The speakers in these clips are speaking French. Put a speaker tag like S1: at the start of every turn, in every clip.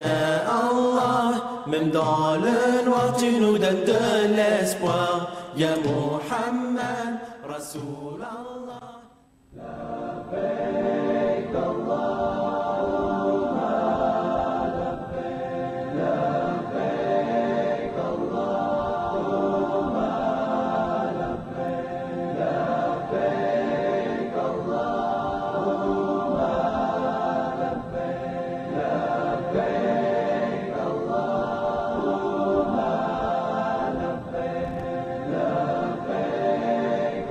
S1: Allah, même dans le noir, tu nous donnes de l'espoir. Ya Muhammad, Rasoul Allah. Labbaik Allahumma labbaik, labbaik Allahumma labbaik, labbaik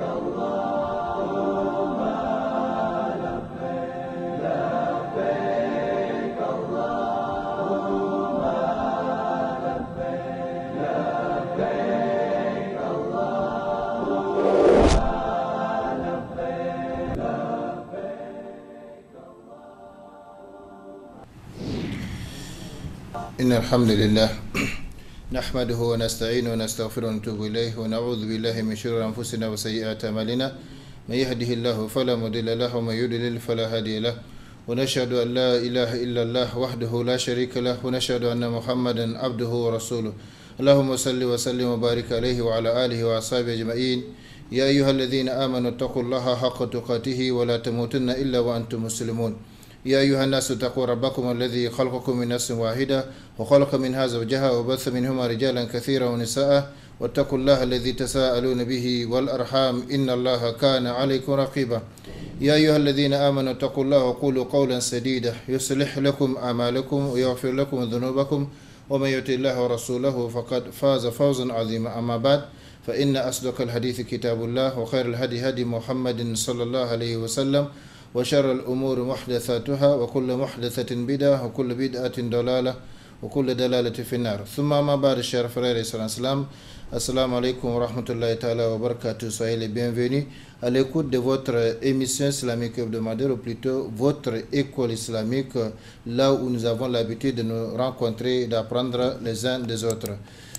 S1: Allahumma labbaik, labbaik Allahumma labbaik, labbaik Allahumma labbaik, labbaik Allahumma labbaik, labbaik
S2: إن الحمد لله نحمده ونستعينه ونستغفره ونتوب إليه ونعوذ بالله من شرور أنفسنا وسيئات أعمالنا من يهده الله فلا مضل له ومن يضلل فلا هادي له ونشهد أن لا إله إلا الله وحده لا شريك له ونشهد أن محمدا عبده ورسوله اللهم صل وسلم وبارك عليه وعلى آله وأصحابه أجمعين يا أيها الذين آمنوا اتقوا الله حق تقاته ولا تموتن إلا وأنتم مسلمون يا أيها الناس اتقوا ربكم الذي خلقكم من نفس واحدة وخلق منها زوجها وبث منهما رجالا كثيرا ونساء واتقوا الله الذي تساءلون به والأرحام إن الله كان عليكم رقيبا يا أيها الذين آمنوا اتقوا الله وقولوا قولا سديدا يصلح لكم أعمالكم ويغفر لكم ذنوبكم ومن يطع الله ورسوله فقد فاز فوزا عظيما أما بعد فإن أصدق الحديث كتاب الله وخير الهدي هدي محمد صلى الله عليه وسلم وشر الأمور محدثاتها وكل محدثة بدعة وكل بدعة ضلالة وكل دلالة في النار ثم ما بعد cher frères et sœurs assalamu alaikum wa rahmatullahi ta'ala wa barakatuh. Soyez les bienvenus à l'écoute de votre émission islamique hebdomadaire, ou plutôt votre école islamique, là où nous avons l'habitude de nous rencontrer et d'apprendre les uns des autres.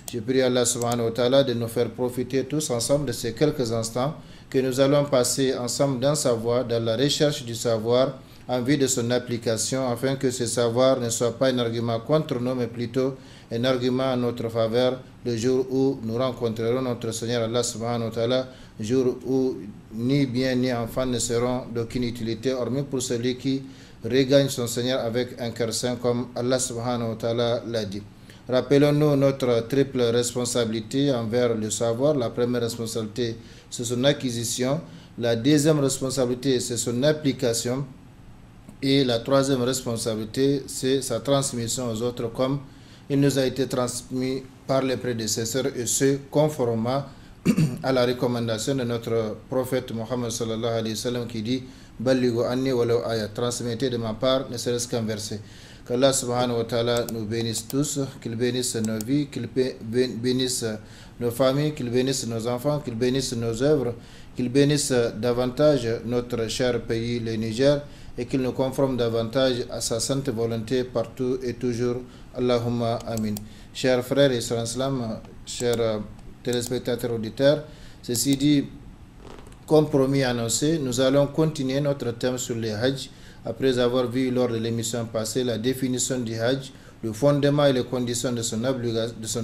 S2: Je prie Allah subhanahu wa ta'ala de nous faire profiter tous ensemble de ces quelques instants que nous allons passer ensemble dans sa voie, dans la recherche du savoir, en vue de son application, afin que ce savoir ne soit pas un argument contre nous, mais plutôt un argument en notre faveur, le jour où nous rencontrerons notre Seigneur Allah subhanahu wa ta'ala, jour où ni bien ni enfant ne seront d'aucune utilité, hormis pour celui qui regagne son Seigneur avec un cœur saint, comme Allah subhanahu wa ta'ala l'a dit. Rappelons-nous notre triple responsabilité envers le savoir. La première responsabilité, c'est son acquisition. La deuxième responsabilité, c'est son application. Et la troisième responsabilité, c'est sa transmission aux autres, comme il nous a été transmis par les prédécesseurs, et ce, conformément à la recommandation de notre prophète Mohammed sallallahu alayhi wa sallam, qui dit « Ballighu anni walau aya » transmettez de ma part, ne serait-ce qu'un verset. Qu'Allah subhanahu wa ta'ala nous bénisse tous, qu'il bénisse nos vies, qu'il bénisse nos familles, qu'il bénisse nos enfants, qu'il bénisse nos œuvres, qu'il bénisse davantage notre cher pays, le Niger, et qu'il nous conforme davantage à sa sainte volonté partout et toujours. Allahumma amin. Chers frères et sœurs islam, chers téléspectateurs auditeurs, ceci dit, comme promis annoncé, nous allons continuer notre thème sur les hajj. Après avoir vu lors de l'émission passée la définition du hajj, le fondement et les conditions de son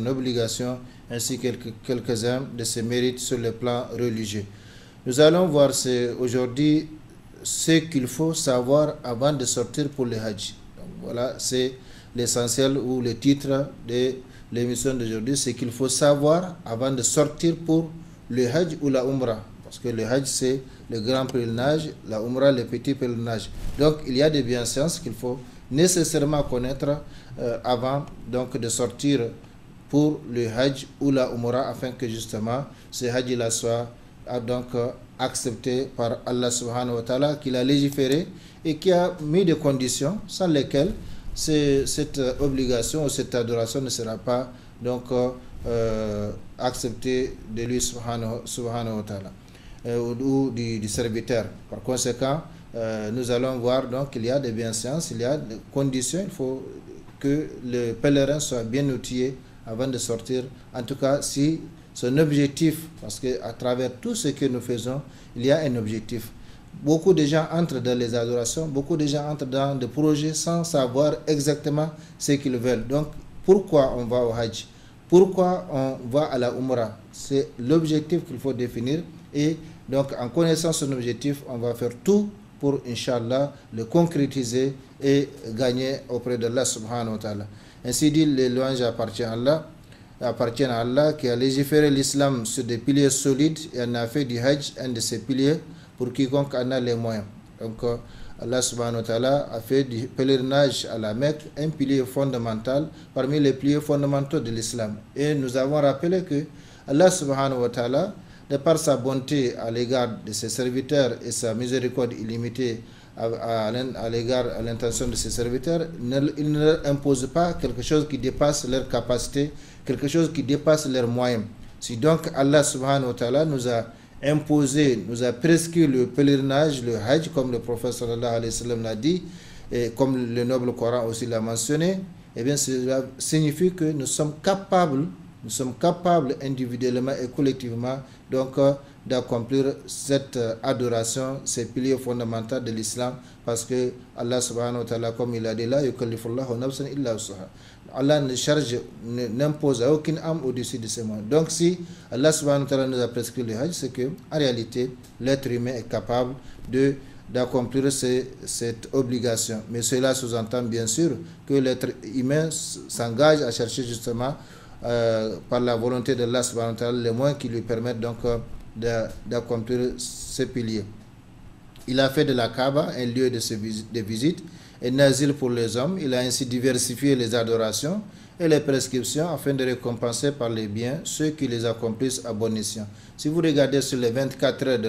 S2: obligation, ainsi que quelques-uns de ses mérites sur le plan religieux. Nous allons voir aujourd'hui ce qu'il faut savoir avant de sortir pour le hajj. Donc voilà, c'est l'essentiel ou le titre de l'émission d'aujourd'hui, c'est qu'il faut savoir avant de sortir pour le hajj ou la umrah. Parce que le hajj, c'est le grand pèlerinage, la umrah, le petit pèlerinage. Donc, il y a des bienséances qu'il faut nécessairement connaître avant donc, de sortir pour le hajj ou la umrah, afin que justement ce hajj-là soit donc accepté par Allah subhanahu wa ta'ala, qu'il a légiféré et qui a mis des conditions sans lesquelles cette obligation ou cette adoration ne sera pas donc acceptée de lui subhanahu wa ta'ala. Ou du serviteur. Par conséquent, nous allons voir donc qu'il y a des bienséances, il y a des conditions, il faut que le pèlerin soit bien outillé avant de sortir. En tout cas, si son objectif, parce qu'à travers tout ce que nous faisons, il y a un objectif. beaucoup de gens entrent dans les adorations, beaucoup de gens entrent dans des projets sans savoir exactement ce qu'ils veulent. Donc, pourquoi on va au Hajj? Pourquoi on va à la Umrah? C'est l'objectif qu'il faut définir. Et donc, en connaissant son objectif, on va faire tout pour, Inch'Allah, le concrétiser et gagner auprès d'Allah subhanahu wa ta'ala. Ainsi dit, les louanges appartiennent à Allah qui a légiféré l'islam sur des piliers solides et en a fait du Hajj un de ces piliers pour quiconque en a les moyens. Donc, Allah subhanahu wa ta'ala a fait du pèlerinage à la Mecque un pilier fondamental parmi les piliers fondamentaux de l'islam. Et nous avons rappelé que Allah subhanahu wa ta'ala, de par sa bonté à l'égard de ses serviteurs et sa miséricorde illimitée à l'égard à l'intention de ses serviteurs, il ne leur impose pas quelque chose qui dépasse leur capacité, quelque chose qui dépasse leurs moyens. Si donc Allah subhanahu wa ta'ala nous a imposé, nous a prescrit le pèlerinage, le Hajj, comme le prophète sallallahu alayhi wa sallam l'a dit, et comme le noble Coran aussi l'a mentionné, eh bien cela signifie que nous sommes capables individuellement et collectivement donc d'accomplir cette adoration, ces piliers fondamentaux de l'islam, parce que Allah subhanahu wa ta'ala, comme il a dit là, yukallifullahu nafsan illa wus'aha. Allah ne charge, n'impose à aucune âme au-dessus de ses moyens. Donc si Allah subhanahu wa ta'ala nous a prescrit le Hajj, c'est que en réalité l'être humain est capable d'accomplir cette obligation. Mais cela sous-entend bien sûr que l'être humain s'engage à chercher justement par la volonté de Allah subhanahu wa ta'ala les moyens qui lui permettent donc d'accomplir ces piliers. Il a fait de la Kaaba un lieu de visite et un asile pour les hommes. Il a ainsi diversifié les adorations et les prescriptions afin de récompenser par les biens ceux qui les accomplissent à bon escient. Si vous regardez sur les 24 heures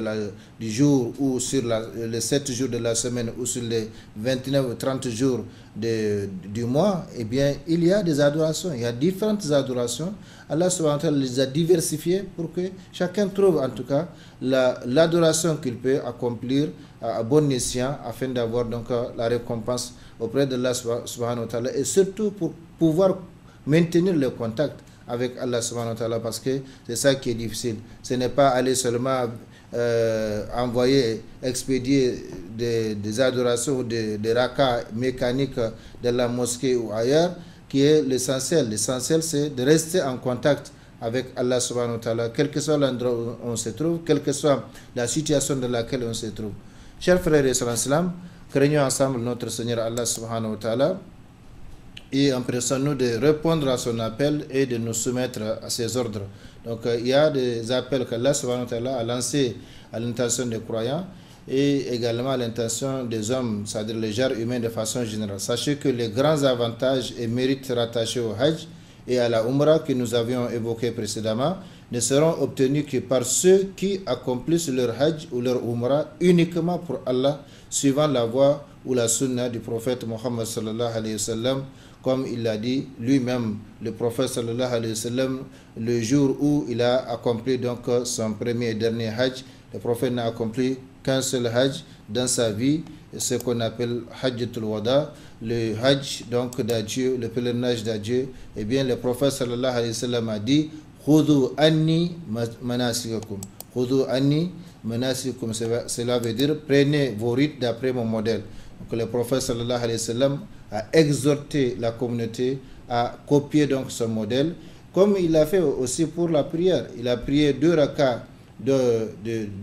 S2: du jour ou sur les 7 jours de la semaine ou sur les 29 ou 30 jours du mois, eh bien, il y a des adorations. Il y a différentes adorations. Allah subhanahu wa ta'ala les a diversifiées pour que chacun trouve en tout cas l'adoration qu'il peut accomplir à bon escient afin d'avoir donc la récompense auprès de Allah subhanahu wa ta'ala et surtout pour pouvoir maintenir le contact avec Allah subhanahu wa ta'ala, parce que c'est ça qui est difficile. Ce n'est pas aller seulement expédier des adorations ou des rakas mécaniques de la mosquée ou ailleurs qui est l'essentiel. L'essentiel, c'est de rester en contact avec Allah subhanahu wa ta'ala, quel que soit l'endroit où on se trouve, quelle que soit la situation dans laquelle on se trouve. Chers frères et sœurs en islam, craignons ensemble notre Seigneur Allah subhanahu wa ta'ala et empressons-nous de répondre à son appel et de nous soumettre à ses ordres. Donc il y a des appels qu'Allah subhanahu wa ta'ala a lancés à l'intention des croyants et également à l'intention des hommes, c'est-à-dire les genres humains de façon générale. Sachez que les grands avantages et mérites rattachés au Hajj et à la Umrah que nous avions évoqués précédemment ne seront obtenus que par ceux qui accomplissent leur Hajj ou leur Umrah uniquement pour Allah, suivant la voie ou la sunna du prophète Muhammad sallallahu alayhi wa sallam, comme il l'a dit lui-même, le prophète sallallahu alayhi wa sallam, le jour où il a accompli donc son premier et dernier Hajj. Le prophète n'a accompli qu'un seul Hajj dans sa vie, ce qu'on appelle Hajjatul Wada, le Hajj donc d'adieu, le pèlerinage d'adieu. Eh bien, le prophète sallallahu alayhi wa sallam a dit Khudhu anni manasikakum. Khudhu anni manasikakum. Cela veut dire prenez vos rites d'après mon modèle. Donc, le prophète sallallahu alayhi wa sallam a exhorté la communauté à copier donc son modèle, comme il l'a fait aussi pour la prière. Il a prié 2 rakas de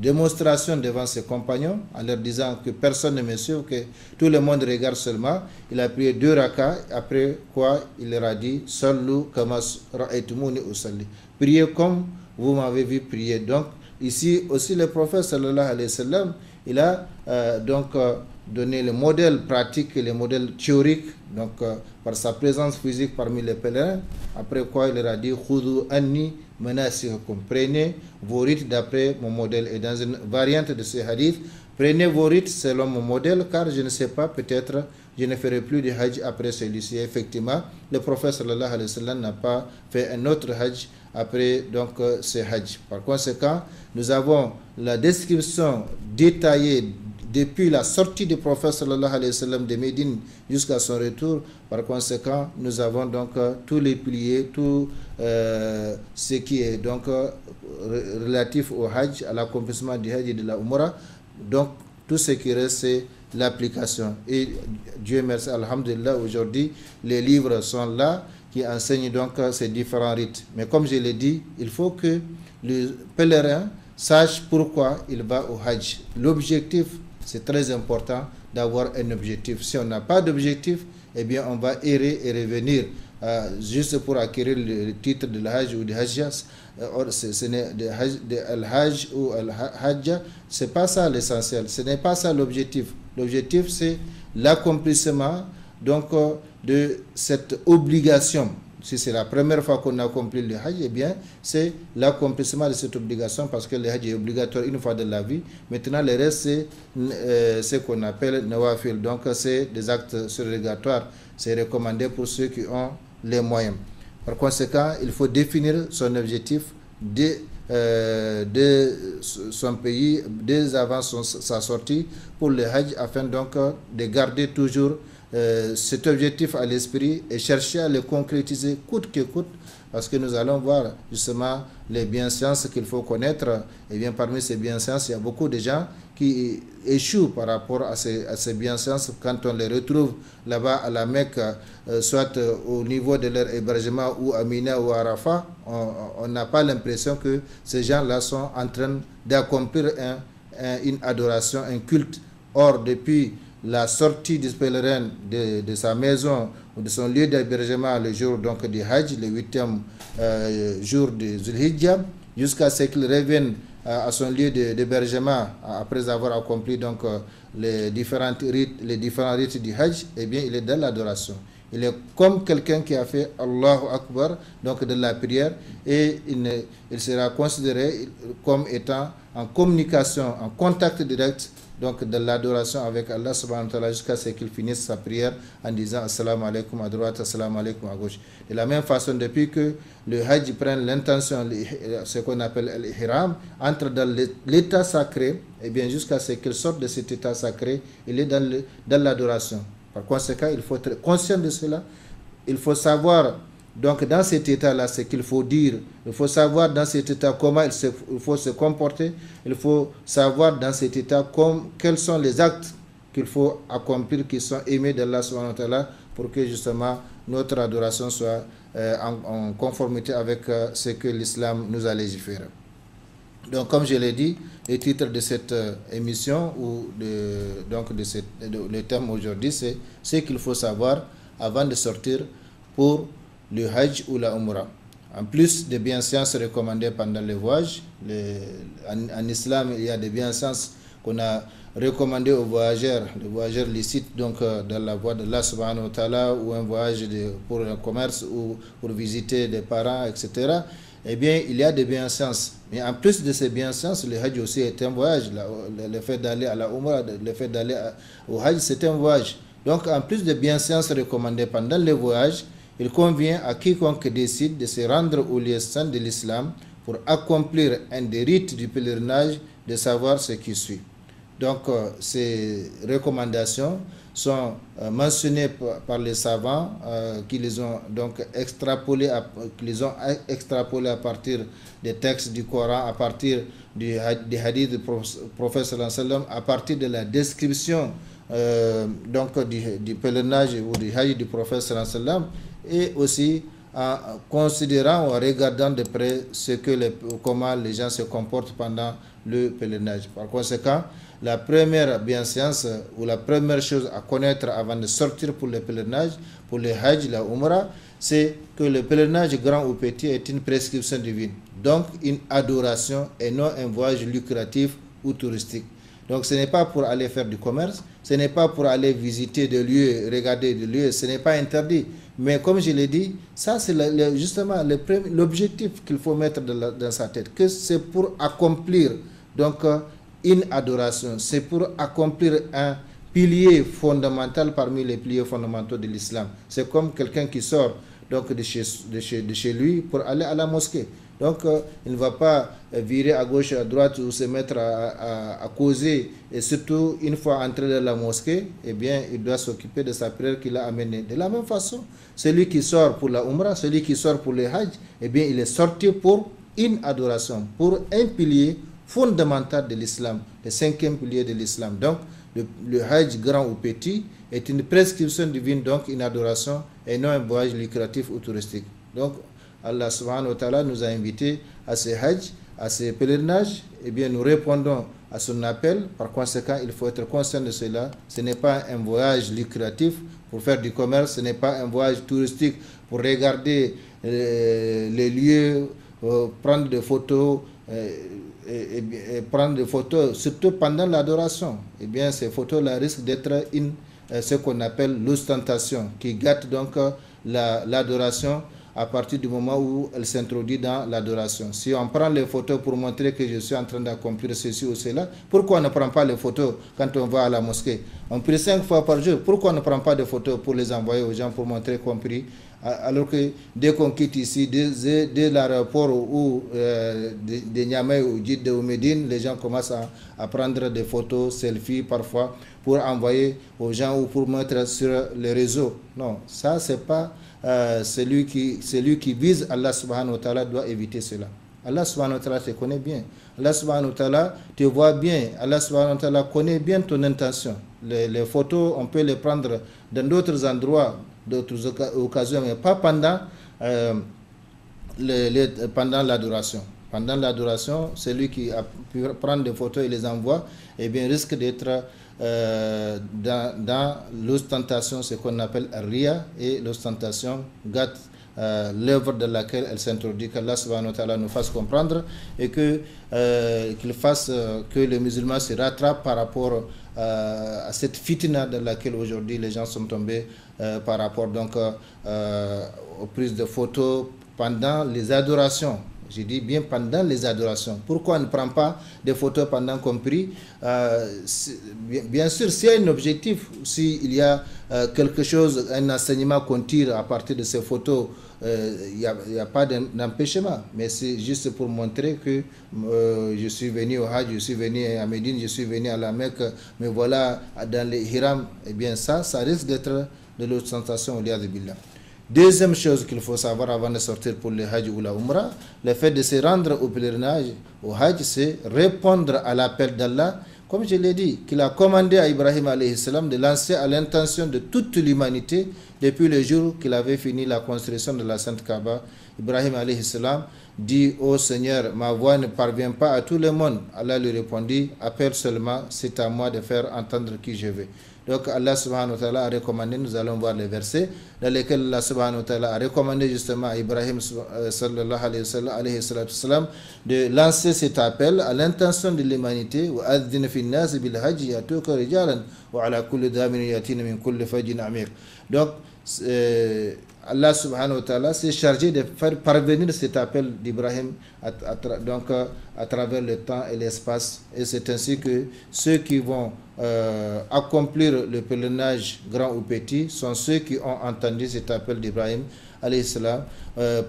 S2: démonstration devant ses compagnons en leur disant que personne ne me suit, que tout le monde regarde seulement. Il a prié 2 rakas, après quoi il leur a dit Sallu kama ra'aytumuni usalli. Priez comme vous m'avez vu prier. Donc ici aussi le prophète sallallahu alayhi wa sallam, il a donner le modèle pratique et le modèle théorique, donc par sa présence physique parmi les pèlerins, après quoi il leur a dit Khudhu anni manasikakum, prenez vos rites d'après mon modèle. Et dans une variante de ce hadith, prenez vos rites selon mon modèle, car je ne sais pas, peut-être je ne ferai plus de Hajj après celui-ci. Effectivement, le prophète sallallahu alayhi wa sallam n'a pas fait un autre Hajj après donc ce Hajj. Par conséquent, nous avons la description détaillée depuis la sortie du prophète sallallahu alayhi wa sallam de Médine jusqu'à son retour. Par conséquent, nous avons donc tous les piliers, tout ce qui est donc relatif au Hajj, à l'accomplissement du Hajj et de la Umrah, donc Tout ce qui reste, c'est l'application. Et Dieu merci, alhamdulillah, aujourd'hui, les livres sont là qui enseignent donc ces différents rites. Mais comme je l'ai dit, il faut que le pèlerin sache pourquoi il va au Hajj. L'objectif, c'est très important d'avoir un objectif. Si on n'a pas d'objectif, eh bien on va errer et revenir juste pour acquérir le titre de l'Hajj ou de Hajjas. Ce n'est de Al-Hajj ou Al-Hajja, c'est pas ça l'essentiel, ce n'est pas ça l'objectif. L'objectif, c'est l'accomplissement donc de cette obligation. Si c'est la première fois qu'on accomplit le Hajj, eh bien, c'est l'accomplissement de cette obligation parce que le Hajj est obligatoire une fois de la vie. Maintenant, le reste, c'est ce qu'on appelle Nawafil. Donc, c'est des actes surrogatoires. C'est recommandé pour ceux qui ont les moyens. Par conséquent, il faut définir son objectif de son pays dès avant sa sortie pour le Hajj afin donc de garder toujours cet objectif à l'esprit et chercher à le concrétiser coûte que coûte, parce que nous allons voir justement les bienséances qu'il faut connaître. Et bien parmi ces bienséances, il y a beaucoup de gens qui échouent par rapport à ces bienséances quand on les retrouve là-bas à la Mecque, soit au niveau de leur hébergement ou à Mina ou à Arafat. On n'a pas l'impression que ces gens-là sont en train d'accomplir une adoration, un culte. Or, depuis la sortie du pèlerin de sa maison ou de son lieu d'hébergement le jour donc du Hajj, le 8e jour de Zulhijjah, jusqu'à ce qu'il revienne à son lieu d'hébergement après avoir accompli donc les différents rites du Hajj, eh bien il est dans l'adoration. Il est comme quelqu'un qui a fait Allahu Akbar, donc de la prière, et il sera considéré comme étant en communication, en contact direct donc de l'adoration avec Allah subhanahu wa ta'ala jusqu'à ce qu'il finisse sa prière en disant assalamu alaikum à droite, assalamu alaikum à gauche. De la même façon, depuis que le Hajj prend l'intention, ce qu'on appelle l'ihram, entre dans l'état sacré, et bien jusqu'à ce qu'il sorte de cet état sacré, il est dans l'adoration. Par conséquent, il faut être conscient de cela. Il faut savoir donc dans cet état-là, ce qu'il faut dire. Il faut savoir dans cet état comment il faut se comporter. Il faut savoir dans cet état quels sont les actes qu'il faut accomplir qui sont aimés d'Allah subhanahu wa ta'ala pour que justement notre adoration soit en conformité avec ce que l'islam nous a légiféré. Donc comme je l'ai dit, le titre de cette émission ou le thème aujourd'hui, c'est ce qu'il faut savoir avant de sortir pour le Hajj ou la Umrah. En plus des bienséances recommandées pendant le voyage, en islam, il y a des bienséances qu'on a recommandées aux voyageurs, les voyageurs licites, donc dans la voie d'Allah subhanahu wa ta'ala, ou un voyage pour le commerce ou pour visiter des parents, etc. Eh bien, il y a des bienséances. Mais en plus de ces bienséances, le Hajj aussi est un voyage. Le fait d'aller à la Umrah, le fait d'aller au Hajj, c'est un voyage. Donc, en plus des bienséances recommandées pendant le voyage, il convient à quiconque décide de se rendre au lieu saint de l'islam pour accomplir un des rites du pèlerinage de savoir ce qui suit. Donc, ces recommandations sont mentionnées par les savants qui les ont donc extrapolées à partir des textes du Coran, à partir des hadiths du prophète sallallahu alayhi wa sallam, à partir de la description donc du pèlerinage ou du Hajj du prophète sallallahu alayhi wa sallam, et aussi en considérant ou en regardant de près comment les gens se comportent pendant le pèlerinage. Par conséquent, la première bienséance ou la première chose à connaître avant de sortir pour le pèlerinage, pour le Hajj, la Umrah, c'est que le pèlerinage grand ou petit est une prescription divine, donc une adoration et non un voyage lucratif ou touristique. Donc ce n'est pas pour aller faire du commerce, ce n'est pas pour aller visiter des lieux, regarder des lieux, ce n'est pas interdit. Mais comme je l'ai dit, ça c'est justement l'objectif qu'il faut mettre dans sa tête, que c'est pour accomplir donc une adoration, c'est pour accomplir un pilier fondamental parmi les piliers fondamentaux de l'islam. C'est comme quelqu'un qui sort donc de chez lui pour aller à la mosquée. Donc, il ne va pas virer à gauche, à droite ou se mettre à causer. Et surtout, une fois entré dans la mosquée, eh bien, il doit s'occuper de sa prière qu'il a amenée. De la même façon, celui qui sort pour la Umrah, celui qui sort pour le Hajj, eh bien, il est sorti pour une adoration, pour un pilier fondamentale de l'islam, le 5e pilier de l'islam. Donc, le Hajj, grand ou petit, est une prescription divine, donc une adoration, et non un voyage lucratif ou touristique. Donc, Allah subhanahu wa ta'ala nous a invités à ce Hajj, à ce pèlerinage. Eh bien, nous répondons à son appel. Par conséquent, il faut être conscient de cela. Ce n'est pas un voyage lucratif pour faire du commerce, ce n'est pas un voyage touristique pour regarder les lieux, prendre des photos, et prendre des photos, surtout pendant l'adoration. Eh bien, ces photos-là risquent d'être ce qu'on appelle l'ostentation, qui gâte donc l'adoration à partir du moment où elle s'introduit dans l'adoration. Si on prend les photos pour montrer que je suis en train d'accomplir ceci ou cela, pourquoi on ne prend pas les photos quand on va à la mosquée? On prie 5 fois par jour, pourquoi on ne prend pas de photos pour les envoyer aux gens pour montrer qu'on prie? Alors que dès qu'on quitte ici, dès l'aéroport ou de Niamey ou Djidda ou Médine, les gens commencent à prendre des photos, selfies parfois, pour envoyer aux gens ou pour mettre sur les réseaux. Non, ça c'est pas celui qui vise Allah subhanahu wa ta'ala doit éviter cela. Allah subhanahu wa ta'ala te connaît bien. Allah subhanahu wa ta'ala te voit bien. Allah subhanahu wa ta'ala connaît bien ton intention. Les photos, on peut les prendre dans d'autres endroits, d'autres occasions, mais pas pendant pendant l'adoration. Pendant l'adoration, celui qui a pu prendre des photos et les envoie, eh bien, risque d'être dans l'ostentation, ce qu'on appelle Ria, et l'ostentation gâte l'œuvre de laquelle elle s'introduit. Qu'Allah subhanahu wa ta'ala nous fasse comprendre et qu'il fasse que les musulmans se rattrapent par rapport à cette fitna dans laquelle aujourd'hui les gens sont tombés par rapport donc aux prises de photos pendant les adorations. Je dis bien pendant les adorations. Pourquoi on ne prend pas des photos pendant qu'on prie? Bien sûr, s'il y a un objectif, s'il y a quelque chose, un enseignement qu'on tire à partir de ces photos, il n'y a pas d'empêchement. Mais c'est juste pour montrer que je suis venu au Hajj, je suis venu à Médine, je suis venu à la Mecque, mais voilà, dans les Hiram, eh bien ça risque d'être de l'ostentation au lieu de Billah. Deuxième chose qu'il faut savoir avant de sortir pour le Hajj ou la Umrah, le fait de se rendre au pèlerinage, au Hajj, c'est répondre à l'appel d'Allah, comme je l'ai dit, qu'il a commandé à Ibrahim alayhi salam de lancer à l'intention de toute l'humanité depuis le jour qu'il avait fini la construction de la Sainte Kaaba. Ibrahim alayhi salam dit: ô Seigneur, ma voix ne parvient pas à tout le monde. Allah lui répondit: appelle seulement, c'est à moi de faire entendre qui je veux. Donc Allah subhanahu wa ta'ala a recommandé, nous allons voir les versets dans lesquels Allah subhanahu wa ta'ala a recommandé justement à Ibrahim sallallahu alayhi wa sallam de lancer cet appel à l'intention de l'humanité. Donc Allah subhanahu wa ta'ala s'est chargé de faire parvenir cet appel d'Ibrahim à travers le temps et l'espace. Et c'est ainsi que ceux qui vont accomplir le pèlerinage grand ou petit sont ceux qui ont entendu cet appel d'Ibrahim alayhi salam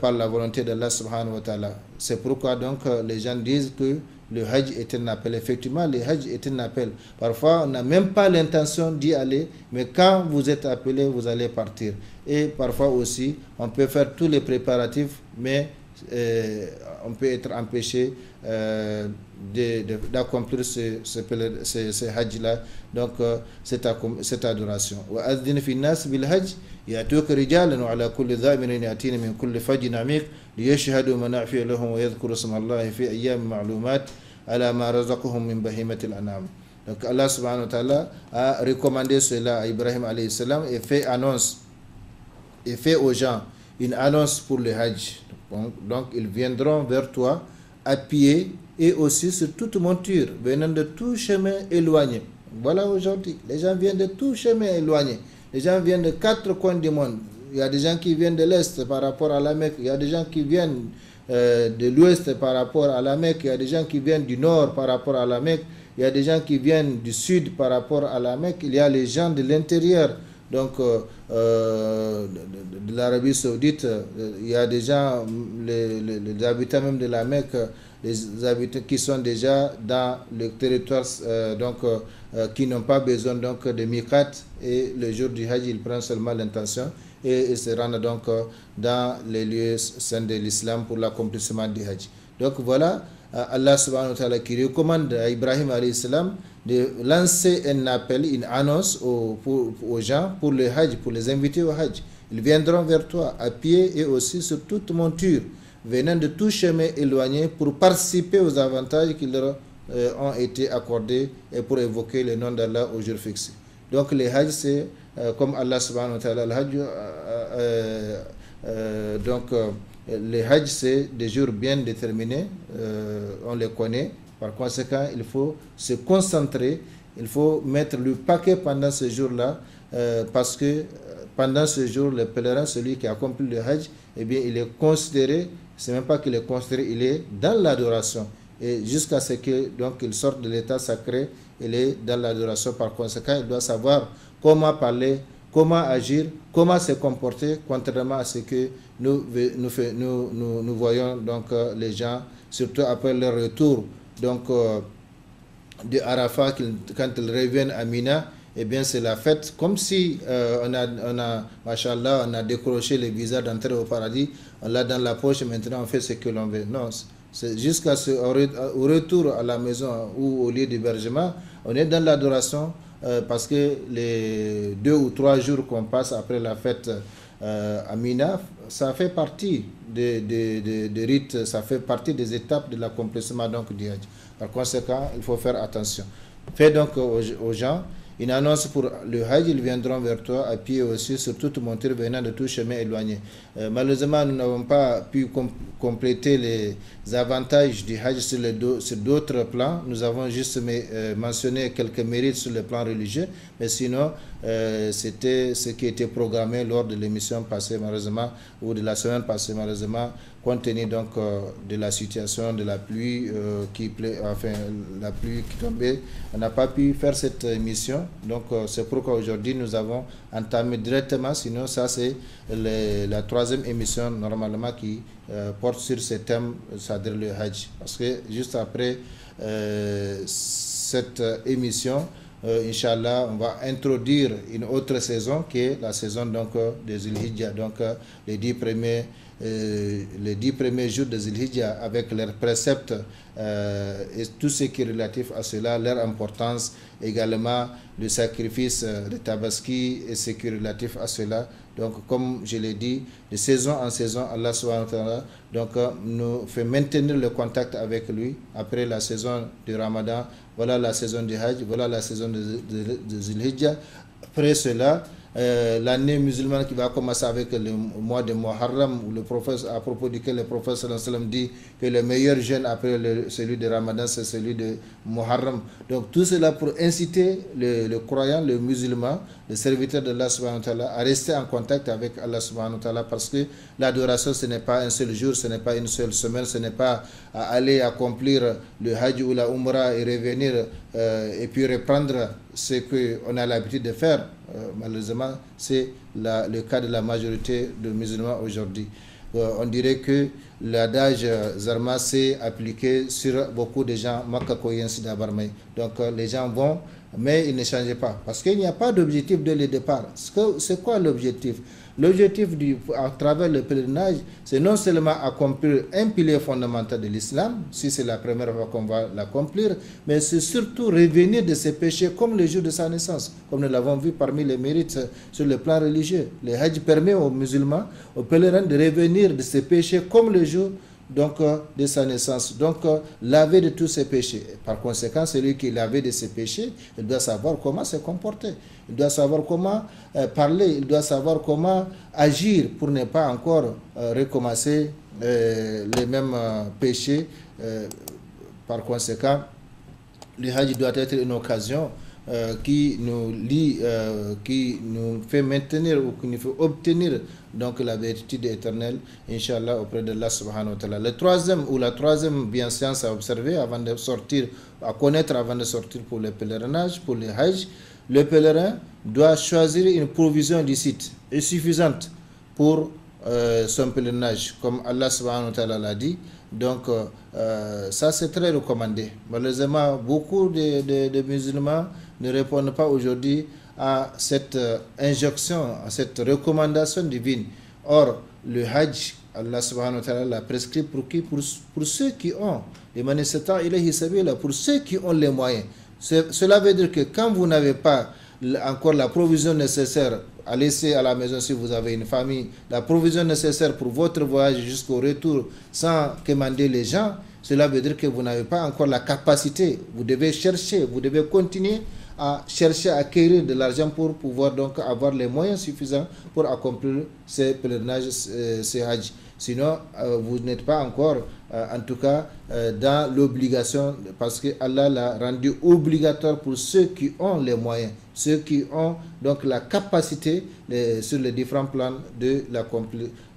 S2: par la volonté d'Allah subhanahu wa ta'ala. C'est pourquoi donc les gens disent que le Hajj est un appel. Effectivement, le Hajj est un appel. Parfois, on n'a même pas l'intention d'y aller, mais quand vous êtes appelé, vous allez partir. Et parfois aussi, on peut faire tous les préparatifs, mais on peut être empêché d'accomplir ce Hajj-là, donc cette adoration. وَأَذِّنْ فِي النَّاسِ بِالْحَجِّ يَأْتُوكَ رِجَالًا وَعَلَى كُلِّ ضَامِرٍ يَأْتِينَ مِنْ كُلِّ فَجٍّ عَمِيقٍ لِيَشْهَدُوا مَنَافِعَ لَهُمْ وَيَذْكُرُوا اسْمَ اللَّهِ فِي أَيَّامٍ مَعْلُومَاتٍ عَلَى مَا رَزَقَهُم مِّن بَهِيمَةِ الْأَنْعَامِ. Donc Allah subhanahu wa ta'ala a recommandé cela à Ibrahim alayhi salam et fait aux gens une annonce pour le Hajj. Donc ils viendront vers toi à pied et aussi sur toute monture, venant de tout chemin éloigné. Voilà aujourd'hui, les gens viennent de tout chemin éloigné. Les gens viennent de 4 coins du monde. Il y a des gens qui viennent de l'Est par rapport à la Mecque. Il y a des gens qui viennent de l'Ouest par rapport à la Mecque. Il y a des gens qui viennent du Nord par rapport à la Mecque. Il y a des gens qui viennent du Sud par rapport à la Mecque. Il y a les gens de l'intérieur, donc de l'Arabie Saoudite. Il y a des gens, les habitants même de la Mecque, les habitants qui sont déjà dans le territoire, qui n'ont pas besoin donc de miqat, et le jour du Hajj, ils prennent seulement l'intention et ils se rendent donc dans les lieux saints de l'islam pour l'accomplissement du Hajj. Donc voilà Allah subhanahu wa ta'ala qui recommande à Ibrahim alayhi salam de lancer un appel, une annonce aux gens pour le Hajj, pour les inviter au Hajj. Ils viendront vers toi à pied et aussi sur toute monture, venant de tout chemin éloigné pour participer aux avantages qui leur ont été accordés et pour évoquer le nom d'Allah au jour fixé. Donc le Hajj, c'est comme Allah subhanahu wa ta'ala, le Hajj, les Hajj, c'est des jours bien déterminés, on les connaît. Par conséquent, il faut se concentrer, il faut mettre le paquet pendant ce jour-là, parce que pendant ce jour, le pèlerin, celui qui accomplit le Hajj, eh bien, il est considéré, c'est même pas qu'il est considéré, il est dans l'adoration. Et jusqu'à ce que donc il sorte de l'état sacré, il est dans l'adoration. Par conséquent, il doit savoir comment parler, comment agir, comment se comporter, contrairement à ce que nous voyons donc les gens, surtout après leur retour donc de Arafat, quand ils reviennent à Mina, eh bien c'est la fête, comme si machallah, on a décroché le visa d'entrer au paradis, on l'a dans la poche et maintenant on fait ce que l'on veut. Non, c'est jusqu'à au retour à la maison ou au lieu d'hébergement, on est dans l'adoration, parce que les 2 ou 3 jours qu'on passe après la fête à Mina, ça fait partie des rites, ça fait partie des étapes de l'accomplissement donc du Hajj. Par conséquent, il faut faire attention. Fais donc aux gens une annonce pour le Hajj, ils viendront vers toi à pied aussi sur toute monture venant de tout chemin éloigné. Malheureusement, nous n'avons pas pu compléter les avantages du Hajj sur d'autres plans. Nous avons juste mentionné quelques mérites sur le plan religieux, mais sinon, c'était ce qui était programmé lors de l'émission passée, malheureusement, ou de la semaine passée, malheureusement, compte tenu donc de la situation de la pluie la pluie qui tombait, on n'a pas pu faire cette émission. Donc c'est pourquoi aujourd'hui nous avons entamé directement, sinon ça c'est la 3e émission normalement qui porte sur ce thème, c'est-à-dire le Hajj. Parce que juste après cette émission, Inch'Allah, on va introduire une autre saison qui est la saison donc des Zul-Hijjah, donc les 10 premiers jours de Zul-Hijjah avec leurs préceptes et tout ce qui est relatif à cela, leur importance, également le sacrifice de Tabaski et ce qui est relatif à cela. Donc comme je l'ai dit, de saison en saison, Allah subhanahu wa ta'ala donc nous fait maintenir le contact avec lui. Après la saison du Ramadan, voilà la saison du Hajj, voilà la saison de Zul-Hijjah. Après cela, l'année musulmane qui va commencer avec le mois de Muharram, où le prophète, à propos duquel le prophète sallallahu alayhi wa sallam dit que le meilleur jeûne après celui de Ramadan, c'est celui de Muharram. Donc tout cela pour inciter le croyant, le musulman, le serviteur de Allah subhanahu wa ta'ala à rester en contact avec Allah subhanahu wa ta'ala, parce que l'adoration, ce n'est pas un seul jour, ce n'est pas une seule semaine, ce n'est pas à aller accomplir le Hajj ou la Umrah et revenir et puis reprendre ce qu'on a l'habitude de faire. Malheureusement, c'est le cas de la majorité de musulmans aujourd'hui. On dirait que l'adage Zarma s'est appliqué sur beaucoup de gens. Donc les gens vont, mais ils ne changent pas. Parce qu'il n'y a pas d'objectif dès le départ. C'est quoi l'objectif? L'objectif à travers le pèlerinage, c'est non seulement accomplir un pilier fondamental de l'islam, si c'est la première fois qu'on va l'accomplir, mais c'est surtout revenir de ses péchés comme le jour de sa naissance, comme nous l'avons vu parmi les mérites sur le plan religieux. Le Hajj permet aux musulmans, aux pèlerins de revenir de ses péchés comme le jour donc de sa naissance, donc laver de tous ses péchés. Par conséquent, celui qui est lavé de ses péchés, il doit savoir comment se comporter, il doit savoir comment parler, il doit savoir comment agir pour ne pas encore recommencer les mêmes péchés. Par conséquent, le Hajj doit être une occasion qui nous lie, qui nous fait maintenir ou qui nous fait obtenir donc la béatitude éternelle, Inch'Allah, auprès de Allah subhanahu wa ta'ala. La troisième bienséance à observer avant de sortir, à connaître avant de sortir pour le pèlerinage, pour le Hajj, le pèlerin doit choisir une provision licite et suffisante pour son pèlerinage, comme Allah subhanahu wa ta'ala l'a dit. Donc ça c'est très recommandé. Malheureusement, beaucoup de musulmans ne répondent pas aujourd'hui à cette injonction, à cette recommandation divine. Or, le Hajj Allah subhanahu wa ta'ala l'a prescrit pour qui? Pour ceux qui ont, pour ceux qui ont les moyens. Cela veut dire que quand vous n'avez pas encore la provision nécessaire à laisser à la maison, si vous avez une famille, la provision nécessaire pour votre voyage jusqu'au retour sans commander les gens, cela veut dire que vous n'avez pas encore la capacité. Vous devez chercher, vous devez continuer à chercher à acquérir de l'argent pour pouvoir donc avoir les moyens suffisants pour accomplir ces pèlerinages, ces hajj. Sinon, vous n'êtes pas encore, en tout cas, dans l'obligation, parce que Allah l'a rendu obligatoire pour ceux qui ont les moyens, ceux qui ont donc la capacité sur les différents plans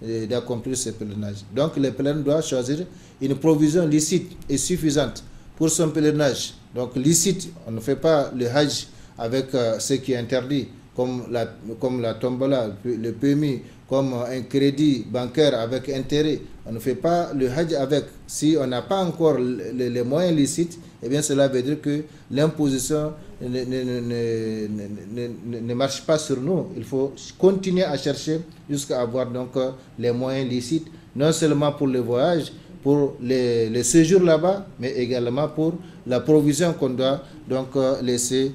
S2: d'accomplir ces pèlerinages. Donc, le pèlerin doit choisir une provision licite et suffisante pour son pèlerinage. Donc, licite, on ne fait pas le hajj avec ce qui est interdit, comme la tombola, le permis, comme un crédit bancaire avec intérêt. On ne fait pas le hajj avec. Si on n'a pas encore les moyens licites, eh bien cela veut dire que l'imposition ne marche pas sur nous. Il faut continuer à chercher jusqu'à avoir donc les moyens licites, non seulement pour le voyage, pour les séjours là-bas, mais également pour la provision qu'on doit donc laisser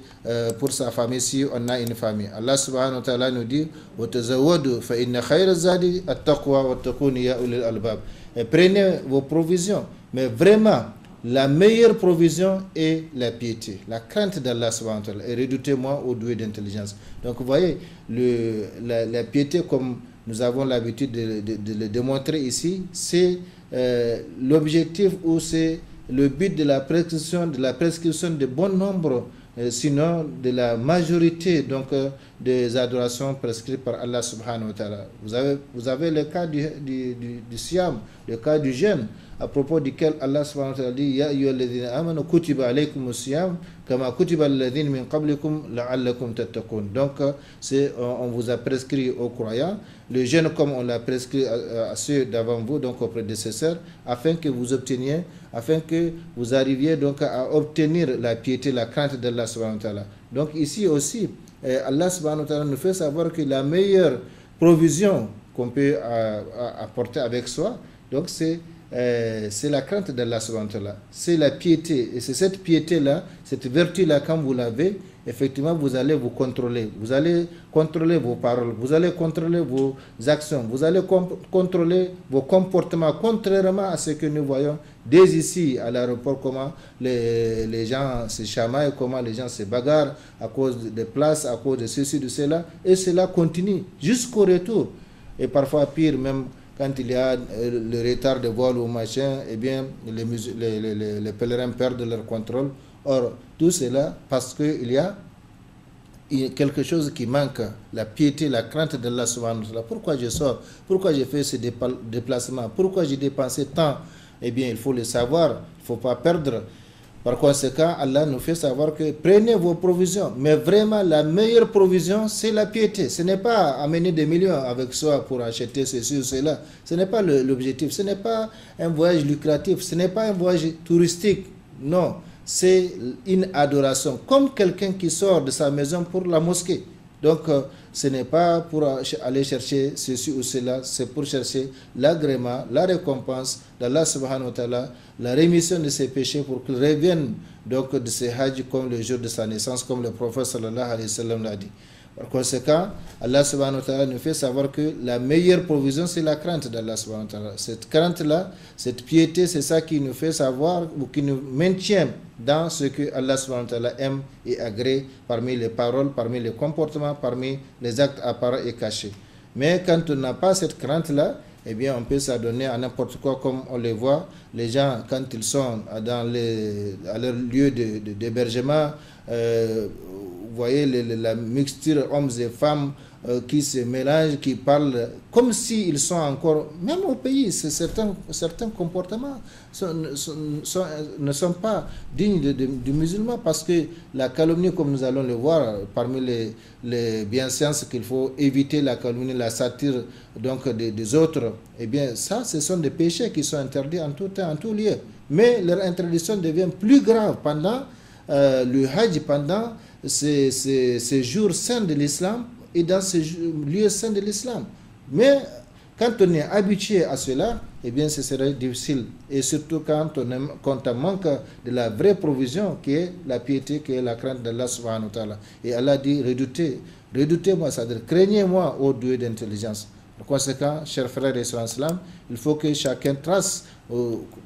S2: pour sa famille si on a une famille. Allah subhanahu wa ta'ala nous dit وَتَزَوَّدُوا فَإِنَّ خَيْرَ الزَّادِ التَّقْوَى وَاتَّقُونِ يَا أُولِي الْأَلْبَابِ. Et prenez vos provisions, mais vraiment la meilleure provision est la piété, la crainte d'Allah subhanahu wa ta'ala, et redoutez-moi au doué d'intelligence. Donc vous voyez, la piété, comme nous avons l'habitude de le démontrer ici, c'est l'objectif ou c'est le but de la prescription de bon nombre, sinon de la majorité donc des adorations prescrites par Allah subhanahu wa ta'ala. Vous avez le cas du siam, le cas du jeûne, à propos duquel Allah subhanahu wa ta'ala dit Ya ayyuhalladhina amanu kutiba alaykumus siyam kama kutiba alladhina min qablikum la'allakum tattaqun. Donc on vous a prescrit aux croyants le jeûne comme on l'a prescrit à ceux d'avant vous, donc aux prédécesseurs, afin que vous obteniez, afin que vous arriviez donc à obtenir la piété, la crainte d'Allah subhanahu wa ta'ala. Donc ici aussi, Allah subhanahu wa ta'ala nous fait savoir que la meilleure provision qu'on peut apporter avec soi, donc c'est la crainte d'Allah subhanahu wa ta'ala, c'est la piété. Et c'est cette piété-là, cette vertu-là, quand vous l'avez, effectivement, vous allez vous contrôler. Vous allez contrôler vos paroles, vous allez contrôler vos actions, vous allez contrôler vos comportements, contrairement à ce que nous voyons dès ici à l'aéroport, comment les gens se chamaillent, comment les gens se bagarrent à cause des places, à cause de ceci, de cela. Et cela continue jusqu'au retour. Et parfois pire, même quand il y a le retard de vol ou machin, eh bien, les pèlerins perdent leur contrôle. Or, tout cela parce qu'il y a quelque chose qui manque, la piété, la crainte d'Allah subhanahu wa ta'ala. Pourquoi je sors? Pourquoi j'ai fait ce déplacement? Pourquoi j'ai dépensé tant? Eh bien, il faut le savoir, il ne faut pas perdre. Par conséquent, Allah nous fait savoir que prenez vos provisions. Mais vraiment, la meilleure provision, c'est la piété. Ce n'est pas amener des millions avec soi pour acheter ceci ou cela. Ce n'est pas l'objectif. Ce n'est pas un voyage lucratif. Ce n'est pas un voyage touristique. Non, c'est une adoration. Comme quelqu'un qui sort de sa maison pour la mosquée. Donc, ce n'est pas pour aller chercher ceci ou cela, c'est pour chercher l'agrément, la récompense d'Allah subhanahu wa ta'ala, la rémission de ses péchés pour qu'il revienne donc de ses hajj comme le jour de sa naissance, comme le prophète sallallahu alayhi wa sallam l'a dit. Par conséquent, Allah subhanahu wa ta'ala nous fait savoir que la meilleure provision, c'est la crainte d'Allah subhanahu wa ta'ala. Cette crainte-là, cette piété, c'est ça qui nous fait savoir ou qui nous maintient dans ce que Allah subhanahu wa ta'ala aime et agrée parmi les paroles, parmi les comportements, parmi les actes apparents et cachés. Mais quand on n'a pas cette crainte-là, eh bien, on peut s'adonner à n'importe quoi, comme on les voit. Les gens, quand ils sont à leur lieu d'hébergement, vous voyez la mixture hommes et femmes qui se mélangent, qui parlent comme s'ils sont encore, même au pays, certains comportements ne sont pas dignes du musulman, parce que la calomnie, comme nous allons le voir, parmi les bienséances qu'il faut éviter, la calomnie, la satire donc des autres, eh bien ça, ce sont des péchés qui sont interdits en tout temps, en tout lieu. Mais leur interdiction devient plus grave pendant le hajj, pendant ces jours saints de l'islam et dans ces lieux saints de l'islam. Mais Quand on est habitué à cela, eh bien, ce serait difficile. Et surtout quand on manque de la vraie provision qui est la piété, qui est la crainte d'Allah subhanahu wa ta'ala. Et Allah dit, redoutez-moi, c'est-à-dire craignez-moi, ô doué d'intelligence. Par conséquent, chers frères et sœurs, il faut que chacun trace,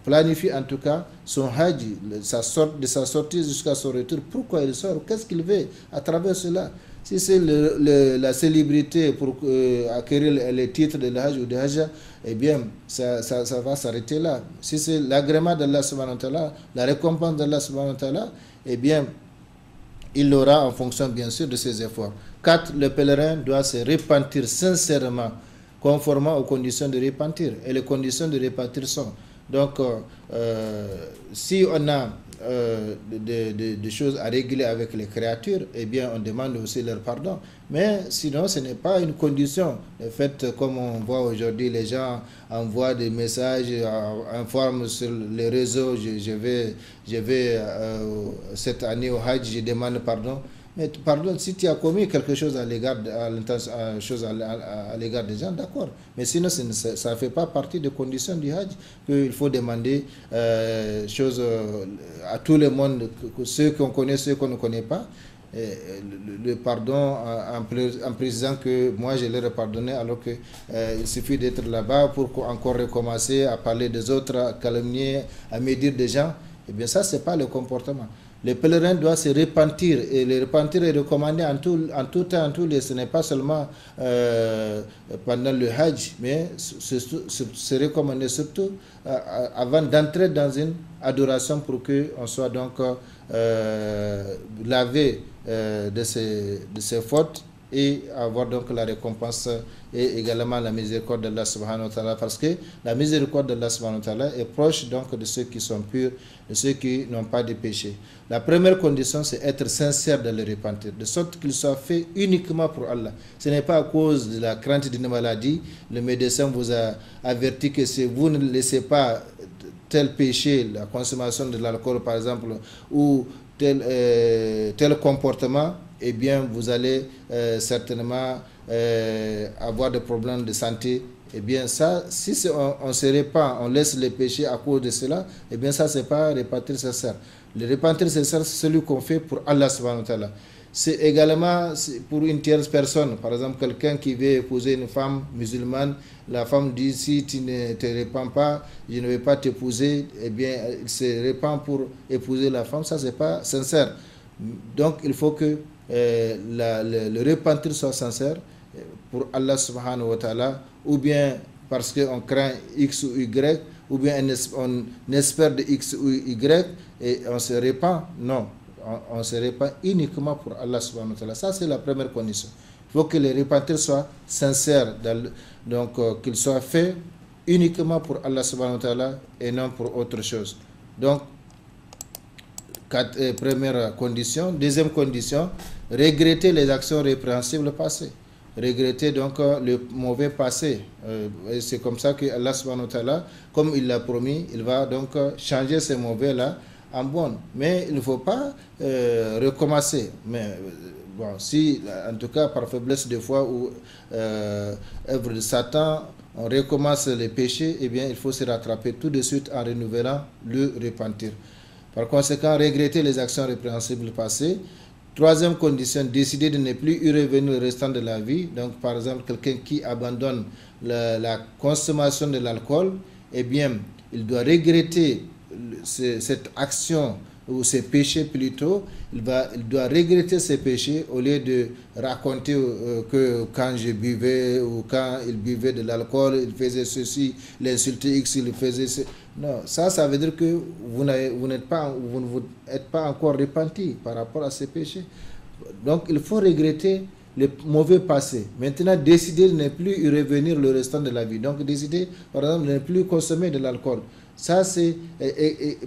S2: planifie en tout cas son hajj, de sa sortie jusqu'à son retour. Pourquoi il sort? Qu'est-ce qu'il veut à travers cela? Si c'est la célébrité pour acquérir les titres de l'hajj ou de hajj, eh bien, ça va s'arrêter là. Si c'est l'agrément d'Allah subhanahu wa ta'ala, la récompense d'Allah subhanahu wa ta'ala, eh bien, il l'aura en fonction, bien sûr, de ses efforts. 4. Le pèlerin doit se repentir sincèrement, conformément aux conditions de repentir. Et les conditions de repentir sont, donc, si on a des choses à régler avec les créatures, eh bien, on demande aussi leur pardon. Mais sinon, ce n'est pas une condition. Le fait, comme on voit aujourd'hui, les gens envoient des messages, informent sur les réseaux, je vais cette année au Hajj, je demande pardon. Mais pardon, si tu as commis quelque chose à l'égard des gens, d'accord. Mais sinon, ça ne fait pas partie des conditions du Hajj qu'il faut demander choses à tout le monde, ceux qu'on connaît, ceux qu'on ne connaît pas. Le pardon en précisant que moi je leur ai pardonné alors que il suffit d'être là-bas pour encore recommencer à parler des autres, à calomnier, à médire des gens. Eh bien ça, c'est pas le comportement. Le pèlerin doit se repentir, et le repentir est recommandé en tout temps, en tout lieu. Ce n'est pas seulement pendant le Hajj, mais c'est recommandé surtout avant d'entrer dans une adoration pour qu'on soit donc lavé de ses fautes et avoir donc la récompense et également la miséricorde d'Allah subhanahu wa ta'ala, parce que la miséricorde d'Allah subhanahu wa ta'ala est proche donc de ceux qui sont purs, de ceux qui n'ont pas de péché. La première condition, c'est être sincère dans le repentir, de sorte qu'il soit fait uniquement pour Allah. Ce n'est pas à cause de la crainte d'une maladie. Le médecin vous a averti que si vous ne laissez pas tel péché, la consommation de l'alcool par exemple, ou tel comportement, eh bien vous allez certainement avoir des problèmes de santé. Eh bien ça, si on se répand, on laisse les péchés à cause de cela, eh bien ça, c'est pas repentir sincère. Le repentir sincère, c'est celui qu'on fait pour Allah subhanahu wa ta'ala. C'est également pour une tierce personne. Par exemple, quelqu'un qui veut épouser une femme musulmane, la femme dit, si tu ne te répands pas, je ne vais pas t'épouser. Eh bien, il se répand pour épouser la femme. Ça, c'est pas sincère. Donc, il faut que le repentir soit sincère pour Allah subhanahu wa ta'ala, ou bien parce qu'on craint X ou Y, ou bien on espère de X ou Y et on se répand. Non, on se répand uniquement pour Allah subhanahu wa ta'ala. Ça, c'est la première condition. Il faut que le repentir soit sincère, donc qu'il soit fait uniquement pour Allah subhanahu wa ta'ala et non pour autre chose. Donc, première condition. Deuxième condition, regretter les actions répréhensibles passées. Regretter donc le mauvais passé. C'est comme ça que Allah subhanahu wa ta'ala, comme il l'a promis, il va donc changer ces mauvais-là en bon. Mais il ne faut pas recommencer. Mais bon, si en tout cas par faiblesse de foi ou œuvre de Satan, on recommence les péchés, eh bien il faut se rattraper tout de suite en renouvelant le repentir. Par conséquent, regretter les actions répréhensibles passées. Troisième condition, décider de ne plus y revenir le restant de la vie. Donc, par exemple, quelqu'un qui abandonne la consommation de l'alcool, eh bien, il doit regretter cette action ou ses péchés plutôt. Il doit regretter ses péchés au lieu de raconter que quand je buvais ou quand il buvait de l'alcool, il faisait ceci, l'insulter X, il faisait ceci. Non, ça veut dire que vous ne vous êtes pas encore repenti par rapport à ces péchés. Donc, il faut regretter le mauvais passé. Maintenant, décider de ne plus y revenir le restant de la vie. Donc, décider, par exemple, de ne plus consommer de l'alcool. Ça, c'est